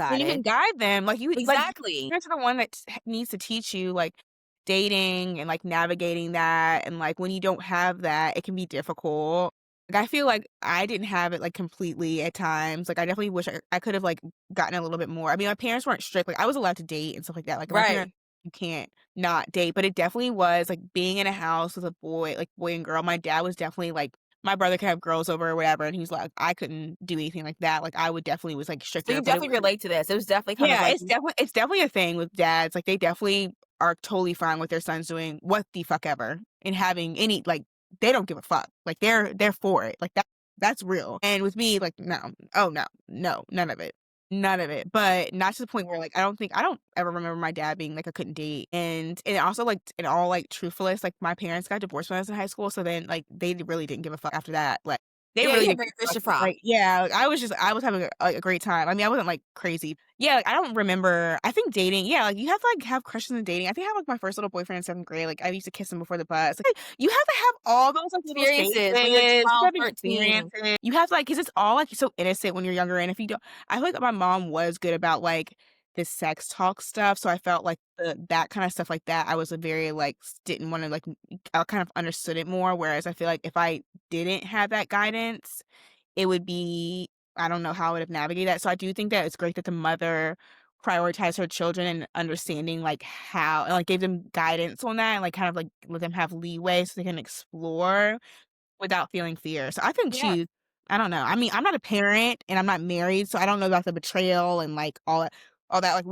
And you can blindsided. guide them, like, you like, Exactly. parents are the one that needs to teach you, like, dating and, like, navigating that, and, like, when you don't have that, it can be difficult. Like, I feel like I didn't have it, like, completely at times, like, I definitely wish I could've, like, gotten a little bit more. I mean, my parents weren't strict, like, I was allowed to date and stuff like that, like, my parents Right. you can't not date, but it definitely was, like, being in a house with a boy, like, boy and girl, my dad was definitely, like my brother could have girls over or whatever, and he's like, I couldn't do anything like that, like, I would definitely was, like, So stricter, you but it definitely wasn't relate to this. It was definitely kind of yeah, like it's definitely a thing with dads, like, they definitely are totally fine with their sons doing what the fuck ever and having any like, they don't give a fuck, like, they're for it, like, that's real, and with me, like, no. Oh, no. No, none of it. None of it, but not to the point where, like, I don't ever remember my dad being like, "I couldn't date," and also, like, in all, like, truthfulness, like, my parents got divorced when I was in high school, so then, like, they really didn't give a fuck after that, like, they yeah, really you had didn't very give a fuck, Fisher Frog. like yeah, like, I was having a great time. I mean, I wasn't, like, crazy. Yeah, like, I don't remember I think dating yeah, like, you have to, like, have crushes in dating. I think I had, like, my first little boyfriend in 7th grade, like, I used to kiss him before the bus. Like, you have to have all those, like, little stages, Experiences when you're you 12, have 13. experiences. You have to, like 'cause it's all, like, so innocent when you're younger, and if you don't I feel like my mom was good about, like, the sex talk stuff, so I felt like that kinda stuff like that, I was a very, like, didn't wanna, like I kind of understood it more, whereas I feel like if I didn't have that guidance it would be I don't know how I would have navigated that, so I do think that it's great that the mother prioritized her children and understanding, like, how and, like, gave them guidance on that and, like, kind of, like, let them have leeway so they can explore without feeling fear, so I think Yeah. she I don't know, I mean, I'm not a parent and I'm not married, so I don't know about the betrayal and, like, all that, like,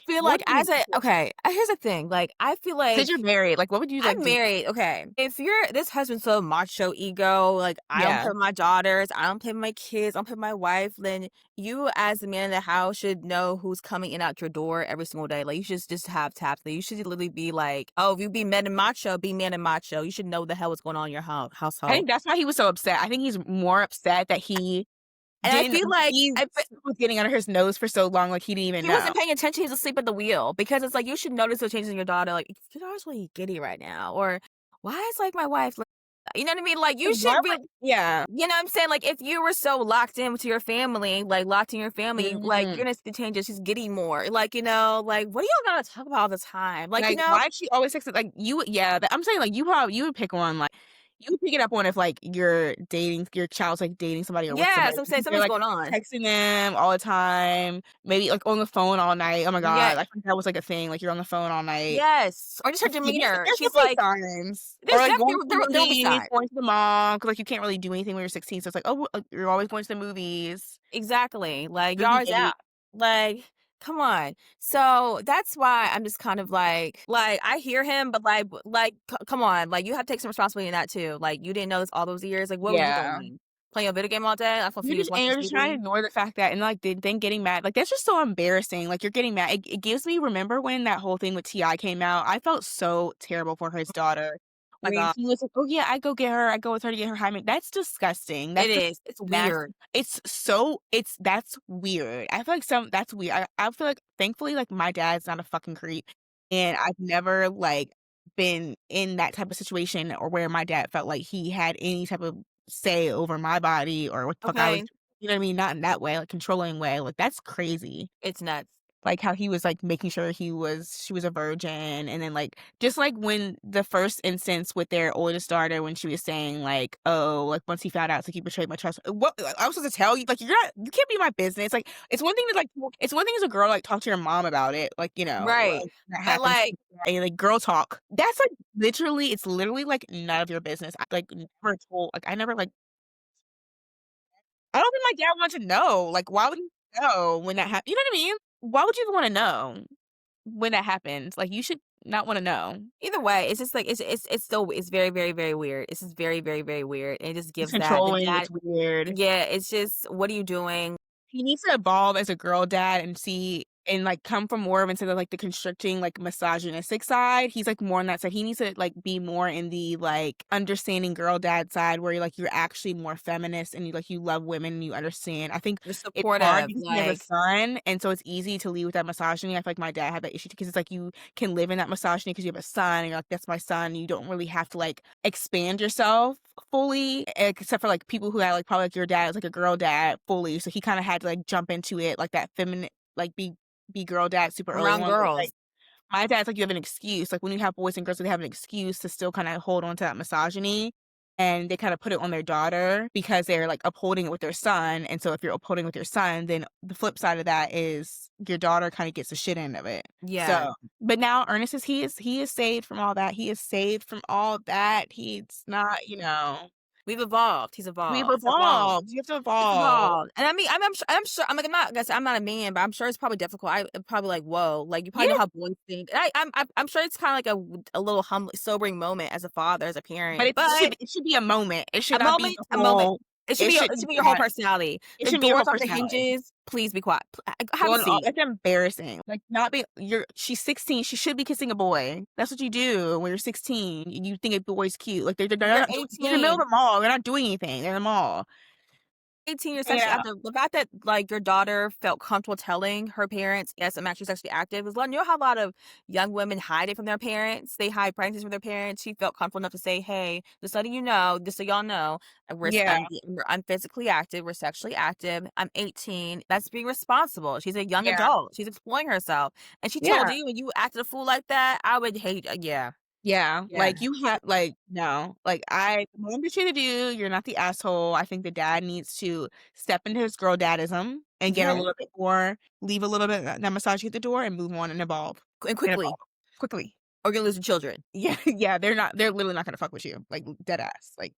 Feel what like would you even okay, here's the thing, like, I feel since like you're married, like, what would you, like, I'm do? married, okay. If you're this husband's so macho ego, like, I don't Yeah. play with my daughters, I don't play with my kids, I don't play with my wife, then you as the man in the house should know who's coming in out your door every single day. Like, you should just have taps. Like, you should literally be like, oh, if you be man and macho, be man and macho. You should know what the hell is going on in your I household. think that's why he was so upset, I think he's more upset that he And I didn't feel like he was getting under his nose for so long, like, he didn't even he know. wasn't paying attention, he was asleep at the wheel because it's like, you should notice the changes in your daughter, like, "Your daughter's really giddy right now," or, "Why is, like, my wife" you know what I mean? Like, you Like, why should be would yeah. you know what I'm saying? Like, if you were so locked in to your family, like, locked in your family, like, you're Mhm. gonna see the changes, she's getting more. Like, you know, like, what do y'all gotta talk about all the time? Like, you Like, know? why did she always text it like, you yeah, I'm saying, like, you would pick one, like you pick it up on if, like, your child's, like, dating somebody or with Yeah, somebody so I'm saying because they're, something's like, going on. texting them all the time, maybe, like, on the phone all night. Oh my Yeah, god, I think that was, like, a thing, like, you're on the phone all night. yes, or just her Yeah, demeanor. there's She's definitely like, signs. Or, like, going to the there will be movies, signs. going to the mall, 'cause, like, you can't really do anything when you're 16, so it's like, "Oh, you're always going to the movies, Exactly, like, y'all movie always date." out. Like, come on. So, that's why I'm just kind of I hear him, but, come on, like, you have to take some responsibility in that too. Like, you didn't know this all those years, like, what was you Yeah. doing? Playing a video game all day? I'm confused, watching You're just trying to TV? ignore the fact that and, like, then getting mad, like, that's just so embarrassing, like, you're getting mad. It gives me remember when that whole thing with T.I. came out? I felt so terrible for his daughter My when god. he was like, "Oh, yeah, I go get her. I go with her to get her hymen." That's disgusting. It That's just is. It's nasty. weird. That's weird. I feel like that's weird. I feel like, thankfully, like, my dad's not a fucking creep, and I've never, like, been in that type of situation or where my dad felt like he had any type of say over my body or what the fuck I was Okay. you know what I mean? Not in that way, like, controlling way, like, that's crazy. It's nuts. Like, how he was, like, making sure she was a virgin, and then, like just like when the first instance with their oldest daughter when she was saying, like, "Oh, like, once he found out, it's like, he betrayed my trust." What I was supposed to tell you? Like, you can't be my business, like, it's one thing as a girl, like, talk to your mom about it, like, Right. like, that But, happens, like, and, like, girl talk. That's, like, it's literally, like, none of your business. I, like, never told like, I never, like I don't think my dad wanted to know, like, why would he know when that happened? You know what I mean? Why would you even wanna know when that happens? Like, you should not wanna know. either way, it's just like it's still it's very, very, very weird. It's just very, very, very weird, and it just It's gives that the controlling, dad it's weird. yeah, it's just, "What are you doing?" He needs to evolve as a girl dad and see and, like, come from more of instead of, like, the constricting, like, misogynistic side, he's, like, more on that side. He needs to, like, be more in the, like, understanding girl dad side where you're actually more feminist and you love women and you understand. I think You're it's hard supportive, because he has a like son, and so it's easy to lead with that misogyny. I feel like my dad had that issue because it's like you can live in that misogyny because you have a son and you're like, "That's my son." You don't really have to, like, expand yourself fully, except for, like, people who had, like, probably, like, your dad was, like, a girl dad fully, so he kinda had to, like, jump into it, like, that feminine like, be girl dad super early around on, but, like, girls. my dad's like, you have an excuse, like, when you have boys and girls, they have an excuse to still kinda hold on to that misogyny, and they kinda put it on their daughter because they're, like, upholding it with their son, and so if you're upholding with your son, then the flip side of that is your daughter kinda gets the shit end of it. Yeah. So but now Ernest he is saved from all that, he is saved from all that, he's not, We've evolved. He's we've evolved. He's evolved. evolved, you have to He's evolve. evolved. And I mean, I'm sure I'm like, I'm not a man, but I'm sure it's probably difficult. I'm probably like, "Whoa," like, you probably know Yeah, how boys think. And I'm sure it's kinda like a little sobering moment as a father, as a but parent, it but should be a moment, it should a not be moment the a moment. whole it It should shouldn't be be your whole that. personality. It The shouldn't be your whole door's off the personality. hinges, please be quiet. Have a Going all seat. that's embarrassing. Like, not be you're she's 16, she should be kissing a boy. That's what you do when you're 16, and you think a boy's cute. Like, they're You're not doing they're in the middle 18. of the mall, they're not doing anything, they're in the mall. 18, you're Hanging sexually out. active. The fact that, like, your daughter felt comfortable telling her parents, "Yes, I'm actually sexually active," is, you know how a lot of young women hide it from their parents? They hide pregnancies from their parents. She felt comfortable enough to say, "Hey, just letting you know, just so y'all know, Yeah, I'm physically active, we're sexually active. I'm 18." That's being responsible. She's a young yeah, adult. She's exploring herself. And she told yeah. you and you acted a fool like that, I would hate yeah. Yeah, Yeah. like, you have like, no, like, I mom what you to do, you're not the asshole, I think the dad needs to step into his girl dadism and get a Yeah. little bit more leave a little bit of that massage at the door and move on And and quickly, evolve, quickly. or you're gonna lose your children. Yeah, yeah, they're literally not gonna fuck with you, like, dead ass, like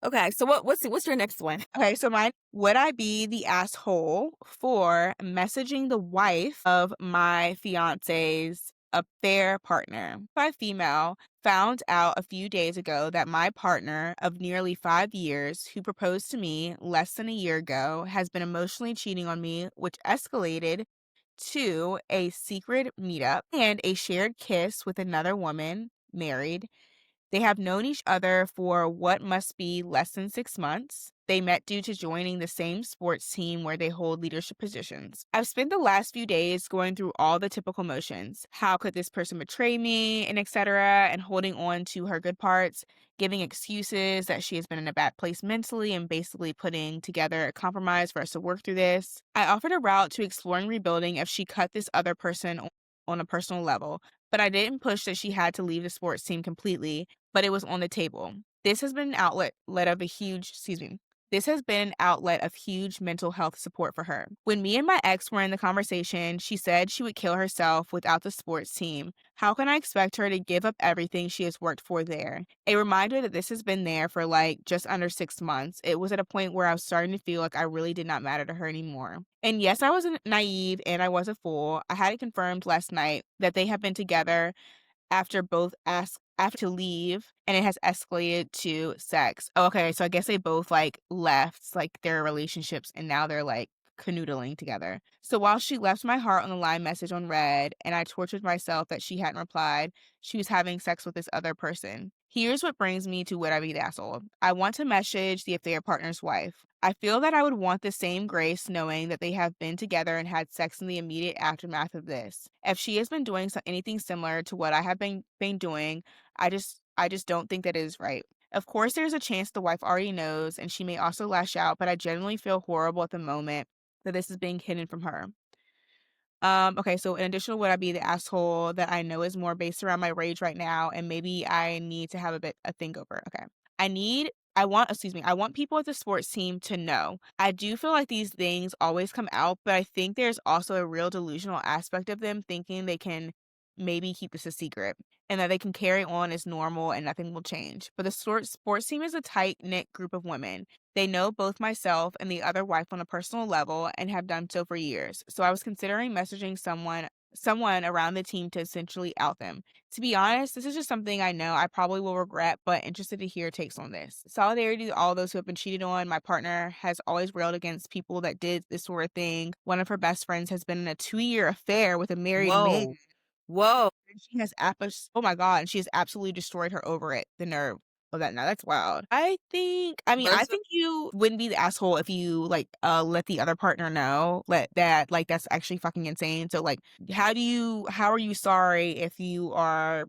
Okay, so what's your next one? okay, so mine would I be the asshole for messaging the wife of my fiance's affair partner? My female found out a few days ago that my partner of nearly 5 years, who proposed to me less than a year ago, has been emotionally cheating on me, which escalated to a secret meetup and a shared kiss with another woman, married. They have known each other for what must be less than 6 months. They met due to joining the same sports team where they hold leadership positions. I've spent the last few days going through all the typical motions. How could this person betray me, and etc., and holding on to her good parts, giving excuses that she has been in a bad place mentally, and basically putting together a compromise for us to work through this. I offered a route to exploring rebuilding if she cut this other person on a personal level. but I didn't push that she had to leave the sports team completely, but it was on the table. This has been an outlet of a huge, excuse me. This has been an outlet of huge mental health support for her. When me and my ex were in the conversation, she said she would kill herself without the sports team. How can I expect her to give up everything she has worked for there? A reminder that this has been there for like just under 6 months. It was at a point where I was starting to feel like I really did not matter to her anymore. And yes, I was naive and I was a fool. I had it confirmed last night that they have been together after both asked after to leave, and it has escalated to sex. Oh, okay, so I guess they both, like, left, like, their relationships, and now they're, like, canoodling together. So while she left my heart on the line message on red, and I tortured myself that she hadn't replied, she was having sex with this other person. Here's what brings me to Would I Be the Asshole? I want to message the affair partner's wife. I feel that I would want the same grace knowing that they have been together and had sex in the immediate aftermath of this. If she has been doing anything similar to what I have been doing, I just don't think that is right. Of course, there's a chance the wife already knows and she may also lash out, but I genuinely feel horrible at the moment that this is being hidden from her. Okay, so in addition, would I be the asshole that I know is more based around my rage right now, and maybe I need to have a think over. Okay. I want people at the sports team to know. I do feel like these things always come out, but I think there's also a real delusional aspect of them thinking they can maybe keep this a secret and that they can carry on as normal and nothing will change. But the sports team is a tight knit group of women. They know both myself and the other wife on a personal level and have done so for years. So I was considering messaging someone around the team to essentially out them. To be honest, this is just something I know I probably will regret, but interested to hear takes on this. Solidarity to all those who have been cheated on. My partner has always railed against people that did this sort of thing. One of her best friends has been in a 2-year affair with a married man. Whoa. Whoa. And she has oh my god, and she has absolutely destroyed her over it. The nerve of that. Now that's wild. I First of think you wouldn't be the asshole if you like let the other partner know. Let that like that's actually fucking insane. So like how are you sorry if you are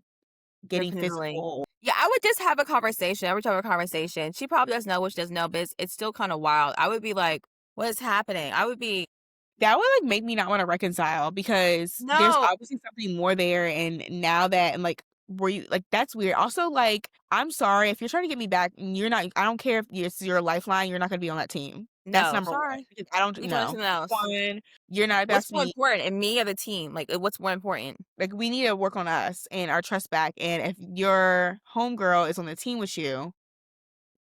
they're getting canoodling. physical? Yeah, I would just have a conversation. I would have a conversation. She probably doesn't know what she doesn't know, but it's still kind of wild. I would be like, what is happening? I would be, That would, like, make me not wanna reconcile because there's no, obviously something more there, and now that and, like, were you like, that's weird. Also, like, I'm sorry, if you're trying to get me back, you're not I don't care if it's your lifeline, you're not gonna be on that team. That's no, number 1, sorry. because I don't We doing no. something else. 1, you're not about What's to more be important, and me or the team? Like, what's more important? like, we need to work on us and our trust back, and if your homegirl is on the team with you,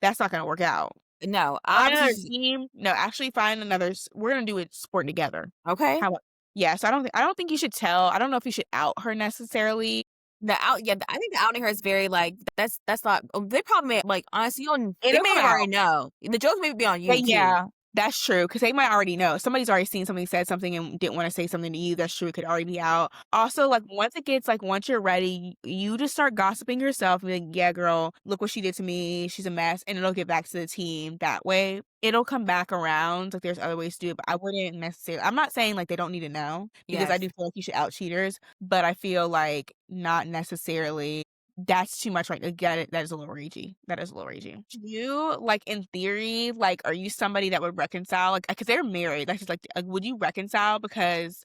that's not gonna work out. No, Find another obviously, team no, actually find another we're gonna do it sport together. okay. How about yeah, so I don't think you should tell I don't know if you should out her necessarily. I think the outing her is very, like, that's not they probably may like, honestly, you don't they It'll may come have already out. know. The jokes may be on Yeah, you too. yeah, that's true because they might already know. Somebody's already seen something, said something, and didn't wanna say something to you, that's true, it could already be out. Also, like, once you're ready, you just start gossiping yourself and be like, "Yeah, girl, look what she did to me, she's a mess," and it'll get back to the team that way. It'll come back around, like, there's other ways to do it, but I wouldn't necessarily I'm not saying, like, they don't need to know because I Yes. do feel like you should out cheaters, but I feel like not necessarily that's too much, right? Get it. That is a little ragey. That is a little ragey. You, like, in theory, like, are you somebody that would reconcile? Like, because they're married. That's just like, would you reconcile? Because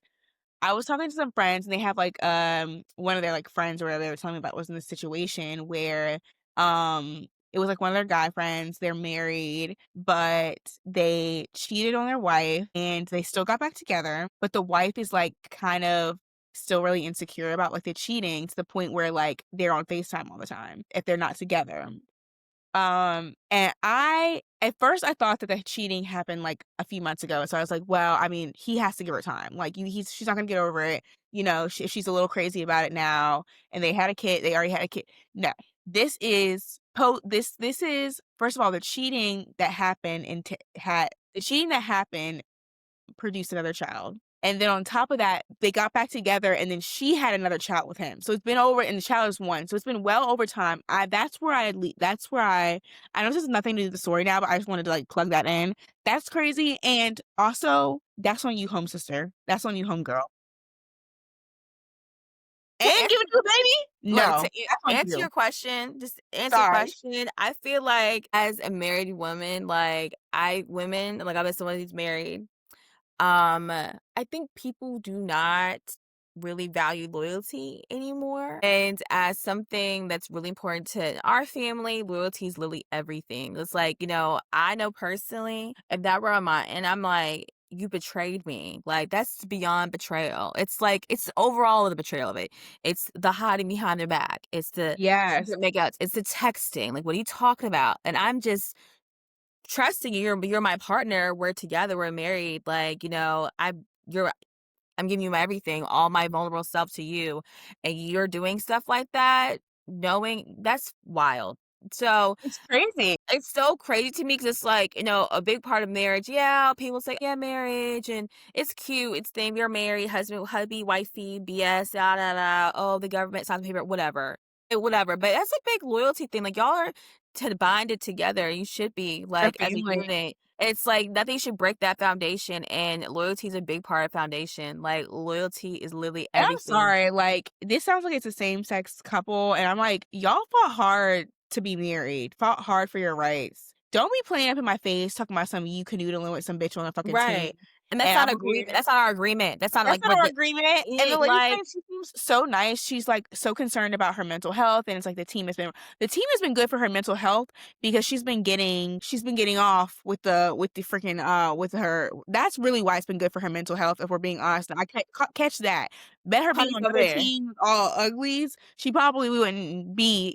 I was talking to some friends and they have like one of their like friends or whatever they were telling me about was in this situation where it was like one of their guy friends, they're married, but they cheated on their wife and they still got back together. But the wife is like kind of still really insecure about like the cheating to the point where like they're on FaceTime all the time if they're not together. And at first I thought that the cheating happened like a few months ago. So I was like, well, I mean, he has to give her time. Like she's not gonna get over it. You know, if she's a little crazy about it now and they had a kid, they already had a kid. No, this is first of all, the cheating that happened produced another child. And then on top of that, they got back together and then she had another child with him. So it's been over and the child is 1. So it's been well over time. That's where I know this has nothing to do with the story now, but I just wanted to like plug that in. That's crazy. And also, that's on you, home sister. That's on you, home girl. To And give answer it to a baby? look, No. to That's on answer you. your question, just answer your Sorry. question, I feel like as a married woman, like, I've been someone who's married, I think people do not really value loyalty anymore. And as something that's really important to our family, loyalty is literally everything. It's like, I know personally, if that were on my and I'm like, you betrayed me. Like, that's beyond betrayal. It's like, it's overall the betrayal of it. It's the hiding behind their back. It's the Yes. secret makeouts. It's the texting. Like, what are you talking about? And I'm just trusting you. You're my partner. We're together. We're married. Like, you're I'm giving you my everything, all my vulnerable self to you, and you're doing stuff like that, knowing that's wild. So It's crazy. it's so crazy to me because it's like, a big part of marriage. Yeah, people say, yeah, marriage and it's cute. It's thing. You're married, husband, hubby, wifey, BS, da da da. Oh, the government signs the paper, whatever. Whatever. But that's a big loyalty thing. Like, y'all are to bind it together. You should be Their like as a family. unit. It's like nothing should break that foundation. And loyalty is a big part of foundation. Like, loyalty is literally And I'm everything. sorry, like, this sounds like it's a same-sex couple, and I'm like, y'all fought hard to be married, fought hard for your rights. Don't be playing up in my face talking about some you canoodling with some bitch on a fucking team, Right. And that's and not I'm over agreement. here. That's not our agreement. That's not That's like not what our the agreement, and the it lady like said she seems so nice, she's, like, so concerned about her mental health, and it's like the team has been good for her mental health because she's been getting off with the freaking, with her that's really why it's been good for her mental health, if we're being honest, and I catch that. Bet her being honey's on over other there. teams, all uglies, it probably wouldn't be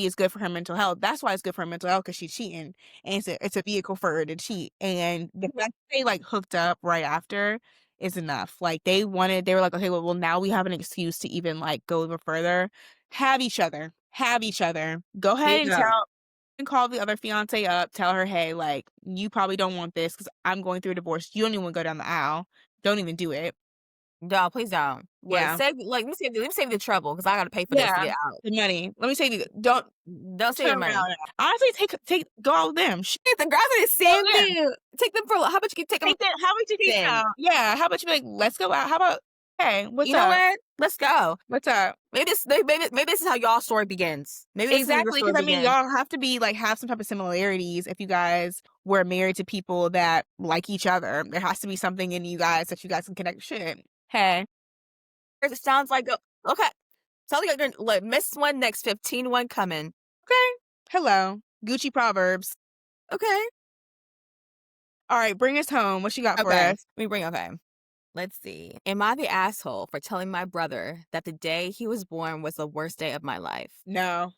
as good for her mental health. That's why it's good for her mental health because she's cheating, and it's a vehicle for her to cheat, and the fact that they, like, hooked up right after is enough. Like, they were like, "Okay, well, now we have an excuse to even, like, go even further. Have each other. Have each other. Go There ahead you go. and call the other fiance up, tell her, "Hey, like, you probably don't want this because 'cause I'm going through a divorce. You don't even wanna go down the aisle. Don't even do it." No, please don't. What Yeah. save like, let me save the trouble because I gotta pay for this to Yeah. get out. The money. Let me say the don't Don't save turn the money. around. Honestly, go out with them. The girls are the Go same there. thing. Take them for how about you take them Take that how about you take then? out? Yeah, how about you be like, "Let's go out. How about hey, what's You know up? what? Let's go. What's up?" Maybe this is how y'all story begins. Maybe this is how your Exactly, story because I mean, begins. y'all have to be like, have some type of similarities if you guys were married to people that like each other. There has to be something in you guys that you guys can connect shit. Hey, It sounds like okay. Sounds like you're like miss one next 15 coming. okay. Hello. Gucci Proverbs. Okay. Alright, bring us home. What you got for Okay. us? Let me bring okay. Let's see. Am I the asshole for telling my brother that the day he was born was the worst day of my life? No.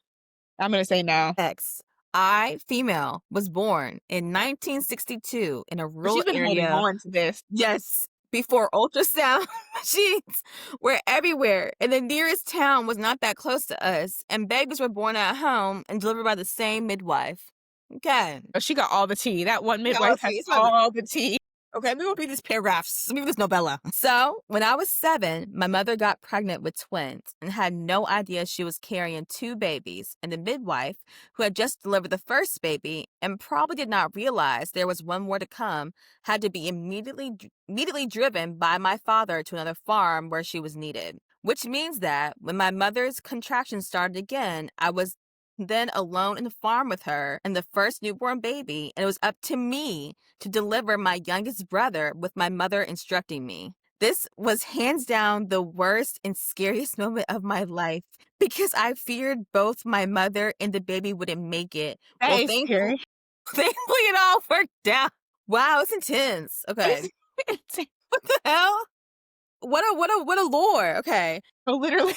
I'm gonna say no. X. I, female, was born in 1962 in a But rural she's been holding area. on to this. Yes, before ultrasound machines were everywhere, and the nearest town was not that close to us, and babies were born at home and delivered by the same midwife. Okay. Oh, she got all the tea. That one Yeah, well, midwife has see, it's my all the tea. okay, let me read these paragraphs. Let me read this novella. So, when I was 7, my mother got pregnant with twins and had no idea she was carrying 2 babies. And the midwife, who had just delivered the first baby and probably did not realize there was one more to come, had to be immediately driven by my father to another farm where she was needed. Which means that when my mother's contractions started again, I was then alone in the farm with her and the first newborn baby, and it was up to me to deliver my youngest brother with my mother instructing me. This was hands down the worst and scariest moment of my life because I feared both my mother and the baby wouldn't make it. That Well, is scary. thankfully it all worked out. Wow, it's intense. Okay. It's it's What the hell? What a lore. Okay. so literally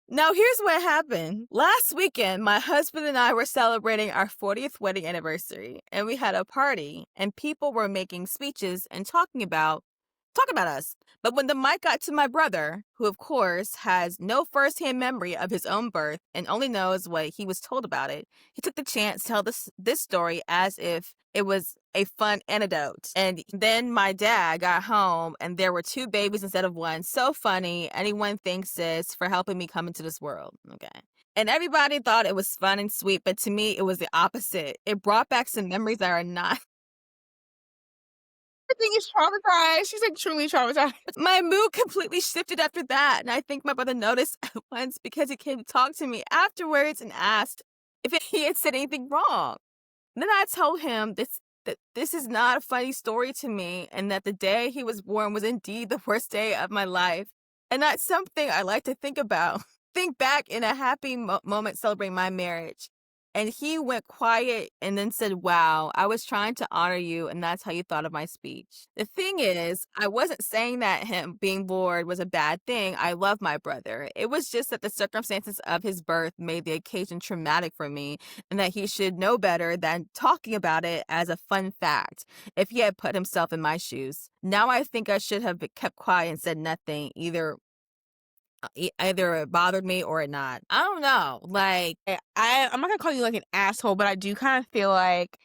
Now, here's what happened. Last weekend, my husband and I were celebrating our 40th wedding anniversary, and we had a party, and people were making speeches and talking about us. But when the mic got to my brother, who of course has no firsthand memory of his own birth and only knows what he was told about it, he took the chance to tell this story as if it was a fun anecdote. And then my dad got home and there were 2 babies instead of one. So funny. Anyone thanks sis for helping me come into this world. Okay. And everybody thought it was fun and sweet, but to me, it was the opposite. It brought back some memories that are not. everything is traumatized. She's, like, truly traumatized. My mood completely shifted after that, and I think my brother noticed at once because he came to talk to me afterwards and asked if he had said anything wrong. Then I told him this that this is not a funny story to me and that the day he was born was indeed the worst day of my life. And that's something I like to think about. Think back in a happy moment celebrating my marriage. And he went quiet and then said, "Wow, I was trying to honor you, and that's how you thought of my speech." The thing is, I wasn't saying that him being bored was a bad thing. I love my brother. It was just that the circumstances of his birth made the occasion traumatic for me, and that he should know better than talking about it as a fun fact if he had put himself in my shoes. Now I think I should have kept quiet and said nothing. Either it bothered me or it not. I don't know. Like, I'm not gonna call you like an asshole, but I do kind of feel like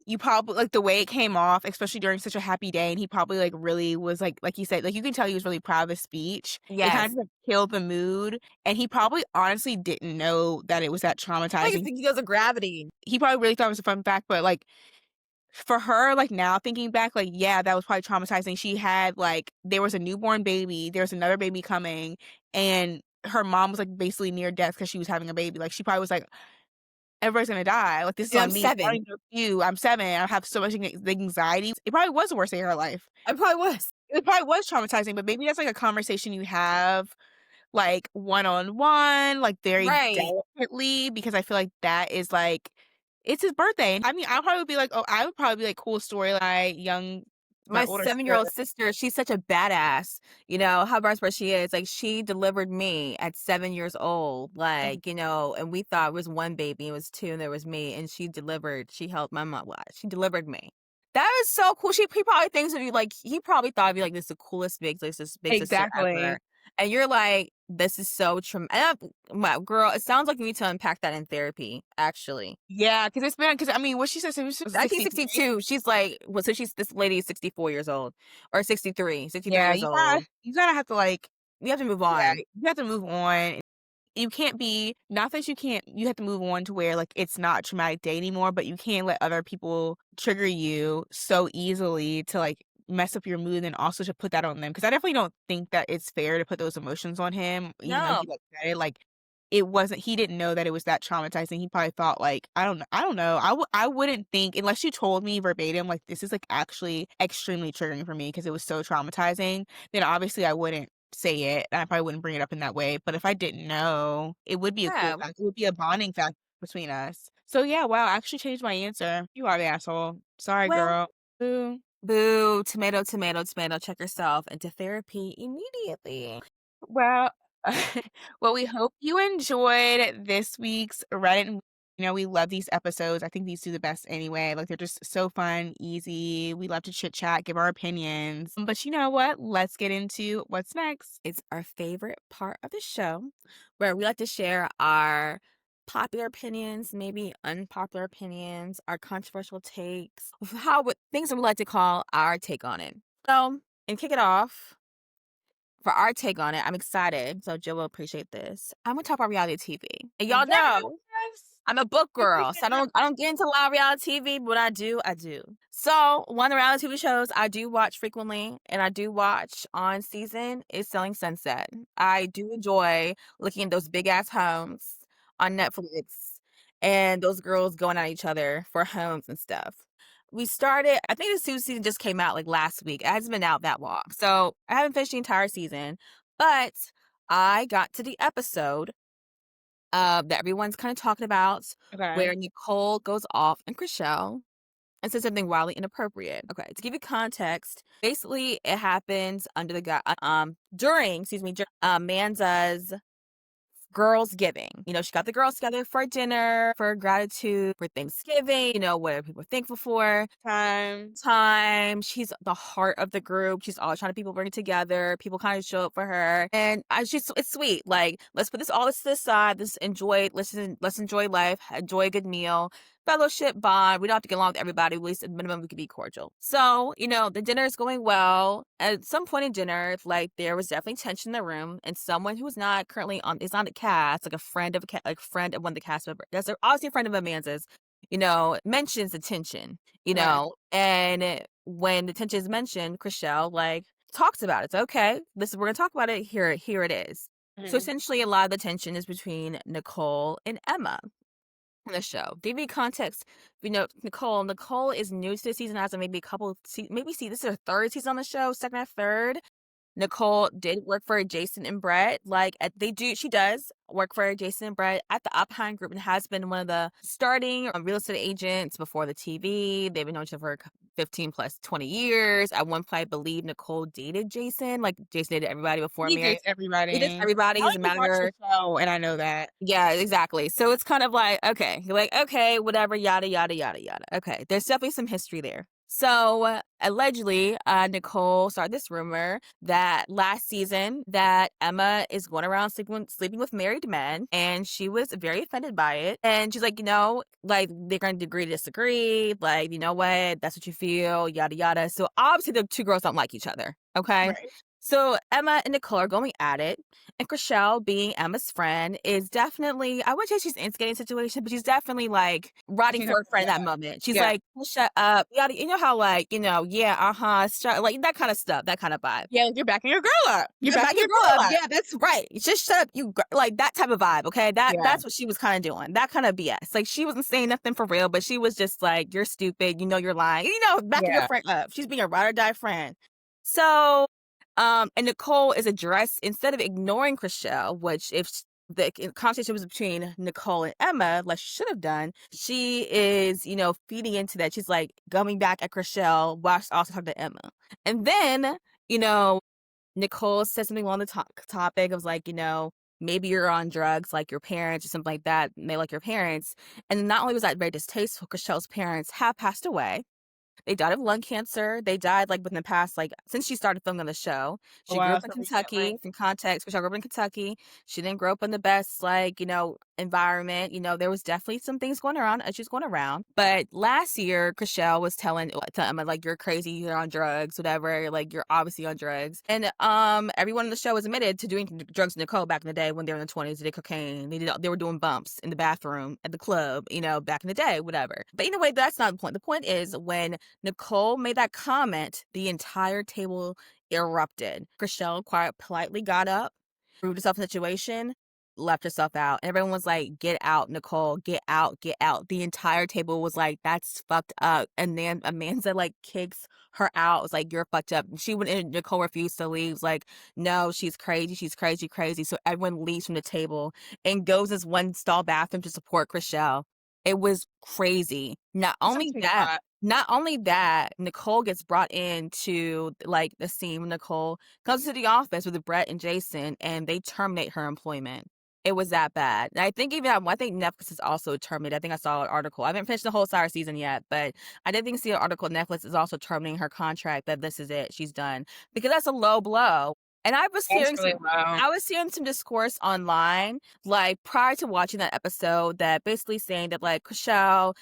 you probably like the way it came off, especially during such a happy day, and he probably like really was like you said, like you can tell he was really proud of his speech. It kind yes. of like, killed the mood, and he probably honestly didn't know that it was that I think traumatizing. he goes of gravity. He probably really thought it was a fun fact, but like for her, like now thinking back, like yeah, that was probably traumatizing. She had like there was a newborn baby, there was another baby coming, and her mom was like basically near death because she was having a baby. Like she probably was like, everybody's gonna die. Like, this is And I'm on me. I don't 7. even know you. I'm 7. I have so much anxiety. It probably was the worst day of her life. I probably was. It probably was traumatizing, but maybe that's like a conversation you have like one on one, like very Right. delicately, because I feel like that is like it's his birthday. I mean, I'll probably be like, oh, I would probably be like, cool story, like my My older sister. 7-year-old sister, she's such a badass, how badass she is, like, she delivered me at 7 years old, Mhm. like, and we thought it was 1 baby, it was 2, and there was me, and she helped my mom she delivered me. That is so cool, he probably thinks of you, like, he probably thought of you like, this is the coolest big sister Exactly. ever, and you're like, "This is so my girl, it sounds like you need to unpack that in therapy, actually. Yeah, because it's been because I mean, what she said, so she was 63. 1962, she's like she's this lady is 64 years old or 63 Yeah, years old. you gotta have to like, We have to move yeah, on. you have to move on. You can't be not that you can't you have to move on to where, like, it's not a traumatic day anymore, but you can't let other people trigger you so easily to, like, mess up your mood and also to put that on them. Because I definitely don't think that it's fair to put those emotions on him, even though No. he, like, said it, like, it wasn't he didn't know that it was that traumatizing. He probably thought, like, I don't know. I wouldn't think unless you told me verbatim, like, "This is, like, actually extremely triggering for me because it was so traumatizing," then obviously I wouldn't say it, and I probably wouldn't bring it up in that way, but if I didn't know, it would be a cool Yeah. fact. It would be a bonding factor between us. So, yeah, wow, I actually changed my answer. You are the asshole. Sorry, Well, girl. Boo. boo, tomato, tomato, tomato. Check yourself into therapy immediately. Well, well, we hope you enjoyed this week's Reddit and we love these episodes. I think these do the best anyway. Like, they're just so fun, easy. We love to chit chat, give our opinions. But you know what? Let's get into what's next. It's our favorite part of the show where we like to share our popular opinions, maybe unpopular opinions, our controversial takes, things that we like to call our take on it. So, and kick it off. For our take on it, I'm excited. So Jill will appreciate this. I'm gonna talk about reality TV. And y'all know Yes. I'm a book girl, so I don't get into a lot of reality TV, but when I do, I do. So one of the reality TV shows I do watch frequently and I do watch on season is Selling Sunset. I do enjoy looking at those big ass homes on Netflix and those girls going at each other for homes and stuff. We started, I think the new season just came out like last week. It hasn't been out that long. So I haven't finished the entire season, but I got to the episode that everyone's kind of talking about Okay. where Nicole goes off and Chriselle and says something wildly inappropriate. Okay, to give you context, basically it happens under the guy during Manza's girls giving. She got the girls together for dinner, for gratitude, for Thanksgiving, what are people thankful for? Time. Time. She's the heart of the group. She's always trying to people bring it together. People kind of show up for her. And it's sweet. Like, let's put this to the side. Let's enjoy life, enjoy a good meal, fellowship, bond. We don't have to get along with everybody. At least at minimum we could be cordial. So, the dinner is going well. At some point in dinner, like there was definitely tension in the room, and someone who is not currently on is on the cast, like a friend of friend of one of the cast members, that's obviously a friend of Amanda's, mentions the tension, Okay. and when the tension is mentioned, Chriselle like talks about it. It's okay. We're gonna talk about it. Here it is. So Mhm. essentially, a lot of the tension is between Nicole and Emma. in the show. Give you context, Nicole is new to the season, as of maybe a couple, maybe see this is her third season on the show, second or third. Nicole did work for Jason and Brett. Like she does work for Jason and Brett at the Upheim Group and has been one of the starting real estate agents before the TV. They've been known each other for 15 plus 20 years. At one point, I believe Nicole dated Jason. Like Jason dated everybody before He marriage. dates He dates everybody. everybody. I He's a like to watch the manager. show, and I know that. Yeah, exactly. So it's kind of like, okay, you're like, okay, whatever, yada, yada, yada, yada. Okay, there's definitely some history there. So allegedly, Nicole started this rumor that last season that Emma is going around sleeping with married men, and she was very offended by it. And she's like, like they're going to agree to disagree. Like, you know what? That's what you feel, yada yada. So obviously, the two girls don't like each other. Okay. Right. So Emma and Nicole are going at it. And Chriselle, being Emma's friend, is definitely, I wouldn't say she's instigating the situation, but she's definitely like rotting Pushing her for her friend in yeah. that moment. She's Yeah. like, "Well, shut up. You know how, like, yeah, like that kind of stuff, that kind of vibe. Yeah, like, you're backing your girl up. You're Yeah, back backing your your girl up. girl up. Yeah, that's right. Just shut up, like that type of vibe. Okay, Yeah. that's what she was kind of doing. That kind of BS. Like she wasn't saying nothing for real, but she was just like, "You're stupid. You know you're lying. Backing your Yeah. friend up. She's being a ride or die friend." So, and Nicole is addressed instead of ignoring Chriselle, which the conversation was between Nicole and Emma, like she should have done. She is, feeding into that. She's like coming back at Chriselle while she's also talking to Emma. And then, you know, Nicole said something along the topic of like, maybe you're on drugs like your parents or something like that. And they like your parents. And not only was that very distasteful, Chriselle's parents have passed away. They died of lung cancer. They died like within the past, like since she started filming on the show. Oh, She grew wow, up in so Kentucky. recently. From context, Chriselle grew up in Kentucky. She didn't grow up in the best, like, environment. There was definitely some things going around as she's going around. But last year, Chriselle was telling Emma, like, you're crazy, you're on drugs, whatever. Like, you're obviously on drugs. And everyone on the show was admitted to doing drugs to Nicole back in the day when they were in the 20s. They did cocaine. They were doing bumps in the bathroom, at the club, back in the day, whatever. But anyway, that's not the point. The point is when Nicole made that comment, the entire table erupted. Chriselle quite politely got up, proved herself in the situation, left herself out. And everyone was like, "Get out, Nicole, get out, get out." The entire table was like, "That's fucked up." And then Amanda like kicks her out. It was like, "You're fucked up." And she went in, and Nicole refused to leave. It was like, "No, she's crazy, she's crazy, crazy." So everyone leaves from the table and goes as one stall bathroom to support Chriselle. It was crazy. That sounds like a lot. Not only that, Nicole gets brought into like the scene when Nicole comes to the office with Brett and Jason and they terminate her employment. It was that bad. And I think Netflix is also terminated. I think I saw an article. I haven't finished the whole Sire season yet, but I did think see an article. Netflix is also terminating her contract, that this is it. She's done. Because that's a low blow. And That's really low. I was hearing some discourse online, like prior to watching that episode, that basically saying that like Chriselle,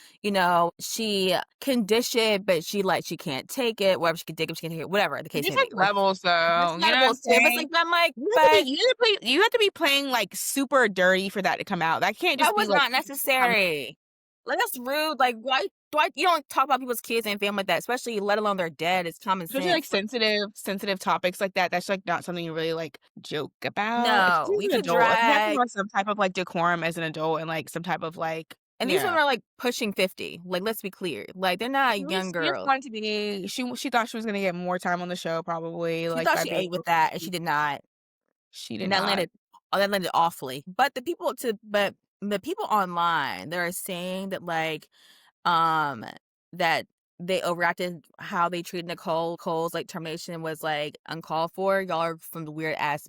she can dish it, but she can't take it. Whatever, she can take it, she can take it, whatever the case There's, may be. like, levels, There's though, you know what I'm levels to it, but it's saying? like, I'm like, You have to but be you have to be playing, like, super dirty for that to come out. That can't that just be, was like, not coming necessary. Like, that's rude. Like, why you don't talk about people's kids and family like that, especially let alone their dead. It's common especially, like, sense. Like, sensitive topics like that. That's, like, not something you really, like, joke about, especially no, as we an could adult. Like, you have to drag. have some type of, like, decorum as an adult and, like, some type of, like And these yeah. women are like pushing 50. Like, let's be clear. Like, they're not young She just girls. wanted to be she thought she was gonna get more time on the show probably, She like, thought by she being ate with over that, and 50. she did not. She did And not. that landed awfully. But the people online, they're saying that like um that they overacted how they treated Nicole. Cole's like termination was like uncalled for. Y'all are from the weird ass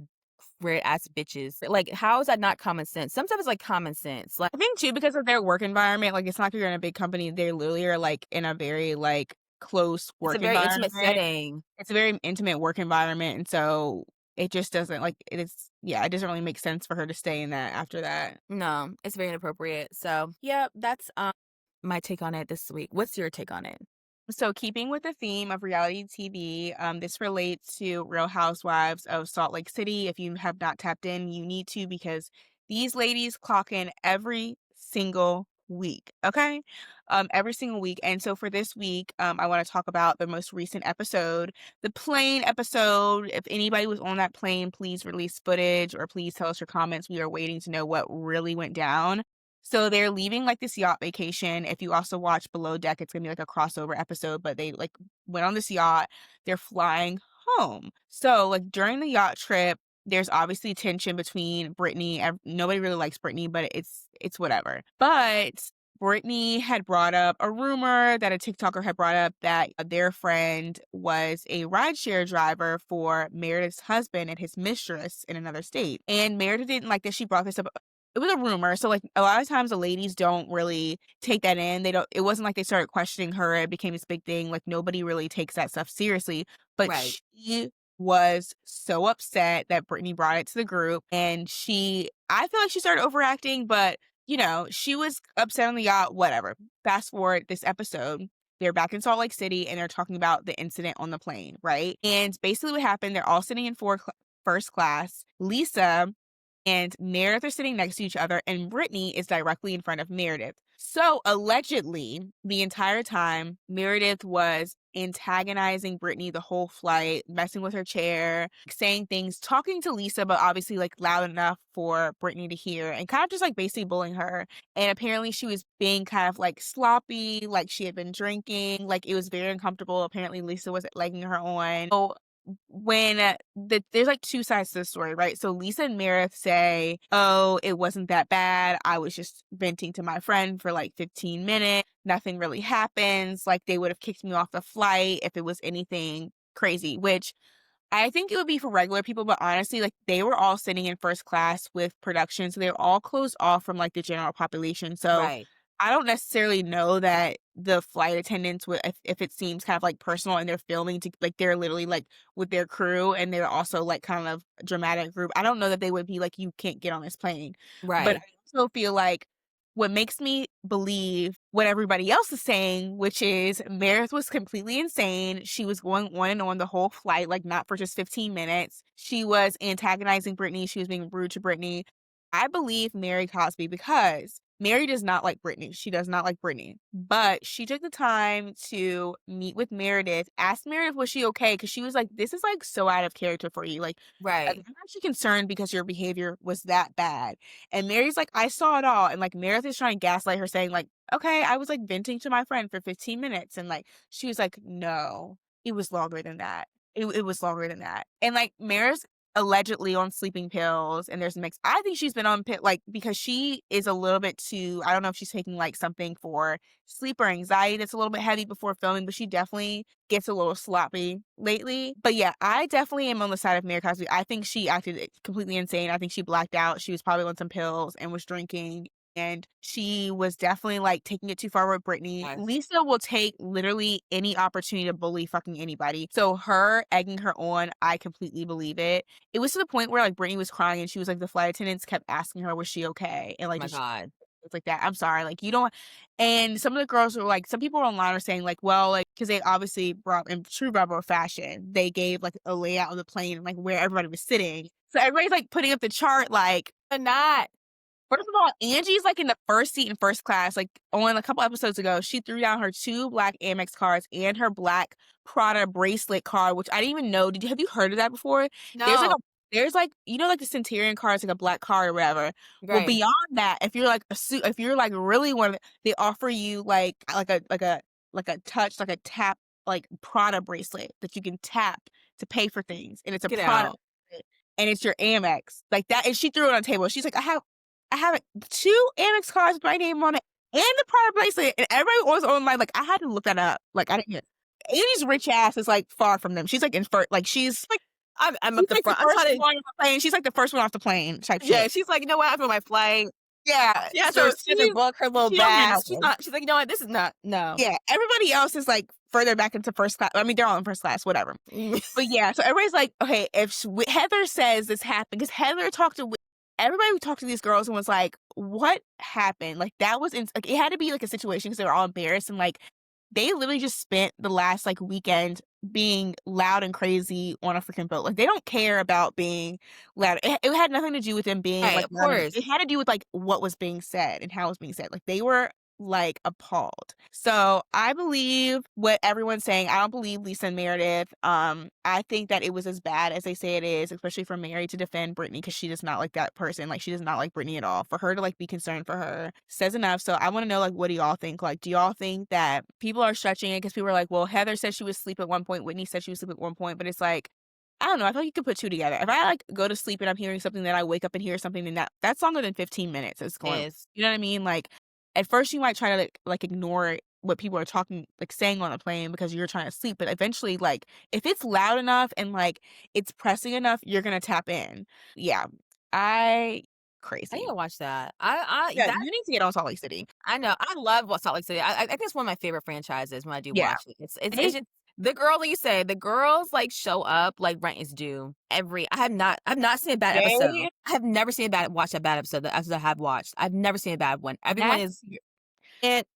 bitches. Like, how is that not common sense? Sometimes it's like common sense. Like, I think too because of their work environment, like, it's not like you're in a big company, they literally are, like, in a very, like, close it's a work very intimate environment. setting. It's a very intimate work environment, and so it just doesn't, like, it is yeah, it doesn't really make sense for her to stay in that after that. No, it's very inappropriate. So yeah, that's my take on it this week. What's your take on it? So, keeping with the theme of reality TV, this relates to Real Housewives of Salt Lake City. If you have not tapped in, you need to because these ladies clock in every single week. Okay, every single week. And so for this week, I want to talk about the most recent episode, the plane episode. If anybody was on that plane, please release footage or please tell us your comments. We are waiting to know what really went down. So they're leaving, like, this yacht vacation. If you also watch Below Deck, it's gonna be, like, a crossover episode, but they, like, went on this yacht. They're flying home. So, like, during the yacht trip, there's obviously tension between Brittany. Nobody really likes Brittany, but it's whatever. But Brittany had brought up a rumor that a TikToker had brought up that their friend was a rideshare driver for Meredith's husband and his mistress in another state. And Meredith didn't like that she brought this up. It was a rumor. So, like, a lot of times the ladies don't really take that in. They don't, it wasn't like they started questioning her. It became this big thing. Like, nobody really takes that stuff seriously. But Right. she was so upset that Brittany brought it to the group. And I feel like she started overacting, but she was upset on the yacht, whatever. Fast forward this episode, they're back in Salt Lake City and they're talking about the incident on the plane, right? And basically what happened, they're all sitting in first class. Lisa and Meredith are sitting next to each other, and Brittany is directly in front of Meredith. So allegedly, the entire time, Meredith was antagonizing Brittany the whole flight, messing with her chair, saying things, talking to Lisa, but obviously like loud enough for Brittany to hear, and kind of just like basically bullying her. And apparently she was being kind of like sloppy, like she had been drinking, like it was very uncomfortable. Apparently Lisa was legging her on. So when there's like two sides to the story, right? So Lisa and Meredith say, "Oh, it wasn't that bad. I was just venting to my friend for like 15 minutes. Nothing really happens. Like they would have kicked me off the flight if it was anything crazy," which I think it would be for regular people, but honestly, like they were all sitting in first class with production, so they're all closed off from like the general population. So Right. I don't necessarily know that the flight attendants would, if it seems kind of like personal and they're filming to like they're literally like with their crew and they're also like kind of dramatic group. I don't know that they would be like, you can't get on this plane. But I Right. also feel like what makes me believe what everybody else is saying, which is Meredith was completely insane. She was going on and on the whole flight, like not for just 15 minutes. She was antagonizing Brittany. She was being rude to Brittany. I believe Mary Cosby because Mary does not like Brittany. She does not like Brittany. But she took the time to meet with Meredith, ask Meredith, was she okay? Because she was like, this is like so out of character for you. Like, I'm Right. actually concerned because your behavior was that bad. And Mary's like, I saw it all. And like Meredith is trying to gaslight her, saying, like, okay, I was like venting to my friend for 15 minutes. And like, she was like, no, it was longer than that. It was longer than that. And like Mary's allegedly on sleeping pills and there's mixed. I think she's been on like because she is a little bit too, I don't know if she's taking like something for sleep or anxiety that's a little bit heavy before filming, but she definitely gets a little sloppy lately. But yeah, I definitely am on the side of Mary Cosby. I think she acted completely insane. I think she blacked out. She was probably on some pills and was drinking. And she was definitely like taking it too far with Brittany. Yes. Lisa will take literally any opportunity to bully fucking anybody. So her egging her on, I completely believe it. It was to the point where like Brittany was crying and she was like, the flight attendants kept asking her, was she okay? And Oh like, my did she god. it's like that? I'm sorry. Like, you don't. And some of the girls were like, some people online are saying, like, well, like, because they obviously brought in true Bravo fashion, they gave like a layout of the plane and like where everybody was sitting. So everybody's like putting up the chart, like, But not. first of all, Angie's, like, in the first seat in first class, like, on a couple episodes ago, she threw down her 2 black Amex cards and her black Prada bracelet card, which I didn't even know. Have you heard of that before? There's, like, No. like, the Centurion card is, like, a black card or whatever. Well, Right. beyond that, if you're, like, if you're, like, really one of they offer you, like a touch, like a tap, like, Prada bracelet that you can tap to pay for things, and it's a Get Prada out. bracelet, and it's your Amex, like that, and she threw it on the table. She's like, I have 2 Amex cards with my name on it and the Prada bracelet, and everybody was online, like, I had to look that up, like, I didn't Annie's rich ass is, like, far from them. She's, like, in first, like, Like, I'm she's, at the like, the front. I'm first trying to. one on the plane. She's, like, the first one off the plane type Yeah, shit. she's like, "You know what? After my flight." Yeah, She has so her book, her little she don't get bag. She's nothing. not she's like, "You know what? This is not no." Yeah, everybody else is, like, further back into first class. I mean, they're all in first class, whatever. But yeah, so everybody's like, okay, if Heather says this happened, because Heather talked to everybody talked to these girls and was like, what happened? Like that was like it had to be like a situation because they were all embarrassed and like they literally just spent the last like weekend being loud and crazy on a freaking boat. Like they don't care about being loud. It had nothing to do with them being Right, like of loud. course. It had to do with like what was being said and how it was being said. Like they were like, appalled. So, I believe what everyone's saying. I don't believe Lisa and Meredith. I think that it was as bad as they say it is, especially for Mary to defend Brittany because she does not like that person. Like, she does not like Brittany at all. For her to, like, be concerned for her says enough. So, I wanna know, like, what do y'all think? Like, do y'all think that people are stretching it because people are like, "Well, Heather said she was asleep at one point, Whitney said she was asleep at one point," but it's like, I don't know, I feel like you could put 2 together. If I, like, go to sleep and I'm hearing something, then I wake up and hear something, then that's longer than 15 minutes it's going, Is you know what I mean? Like, at first you might try to, like, ignore what people are talking like, saying on the plane because you're trying to sleep, but eventually, like, if it's loud enough and, like, it's pressing enough, you're gonna tap in. Yeah. I I need crazy. to watch that. Yeah, That you need to get on Salt Lake City. I know. I love what Salt Lake City. I think it's one of my favorite franchises when I do Yeah. watch it. It's They just the girl that you say, the girls, like, show up like rent is due. I've not seen a bad episode. they I have never seen a bad watched a bad episode as I have watched. I've never seen a bad one. Everyone that's is it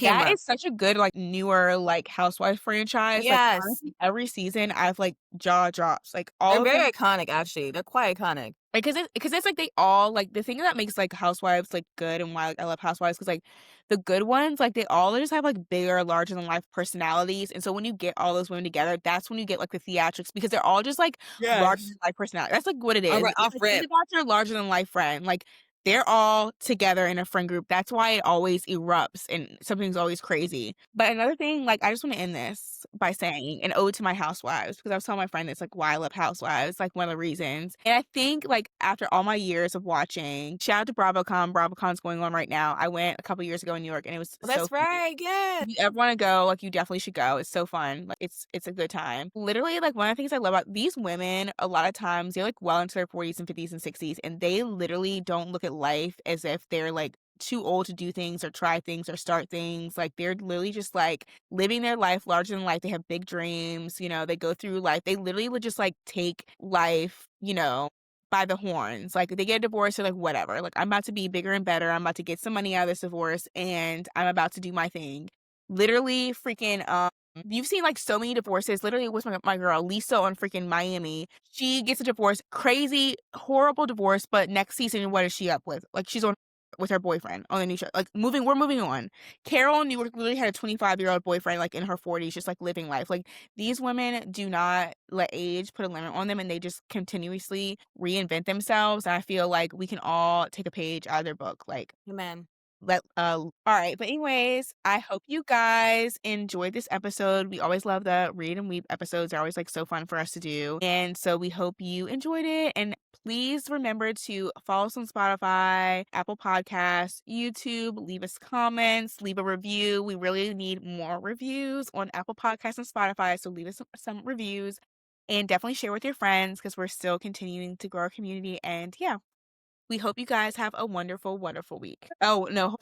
that camera. is such a good, like, newer, like, housewife franchise. Like, Yes. honestly, every season, I've, like, jaw drops. Like, They're all of them. very iconic, actually. They're quite iconic. Like, 'cause it's like they all like, the thing that makes, like, Housewives, like, good and why, like, I love Housewives, 'cause, like, the good ones, like, they all just have, like, bigger, larger than life personalities, and so when you get all those women together, that's when you get, like, the theatrics because they're all just, like, larger Yes. than life personality. That's, like, what it is. Alright, It's off like, think rip. about your larger than life friend, like, they're all together in a friend group. That's why it always erupts and something's always crazy. But another thing, like, I just wanna end this by saying an ode to my housewives because I was telling my friend it's, like, why I love Housewives, like, one of the reasons. And I think, like, after all my years of watching shout out to BravoCon, BravoCon's going on right now. I went a couple years ago in New York, and it was Well, so that's fun. right, yeah. If you ever wanna go, like, you definitely should go. It's so fun. Like, it's a good time. Literally, like, one of the things I love about these women, a lot of times, they're, like, well into their 40s and 50s and 60s, and they literally don't look at life as if they're, like, too old to do things or try things or start things. Like, they're literally just, like, living their life larger than life. They have big dreams, you know, they go through life. They literally would just, like, take life, you know, by the horns. Like, they get a divorce, they're like, "Whatever. Like, I'm about to be bigger and better. I'm about to get some money out of this divorce, and I'm about to do my thing." Literally freaking, you've seen, like, so many divorces. Literally, with my girl Lisa on freaking Miami. She gets a divorce, crazy, horrible divorce, but next season, what is she up with? Like, she's on with her boyfriend on the new show. Like, we're moving on. Carol in New York literally had a 25-year-old boyfriend, like, in her 40s, just, like, living life. Like, these women do not let age put a limit on them, and they just continuously reinvent themselves, and I feel like we can all take a page out of their book. Like, Amen. alright, but anyways, I hope you guys enjoyed this episode. We always love the read and weep episodes. They're always, like, so fun for us to do, and so we hope you enjoyed it, and please remember to follow us on Spotify, Apple Podcasts, YouTube, leave us comments, leave a review. We really need more reviews on Apple Podcasts and Spotify, so leave us some reviews, and definitely share with your friends because 'cause we're still continuing to grow our community, and yeah. We hope you guys have a wonderful, wonderful week. Oh, no.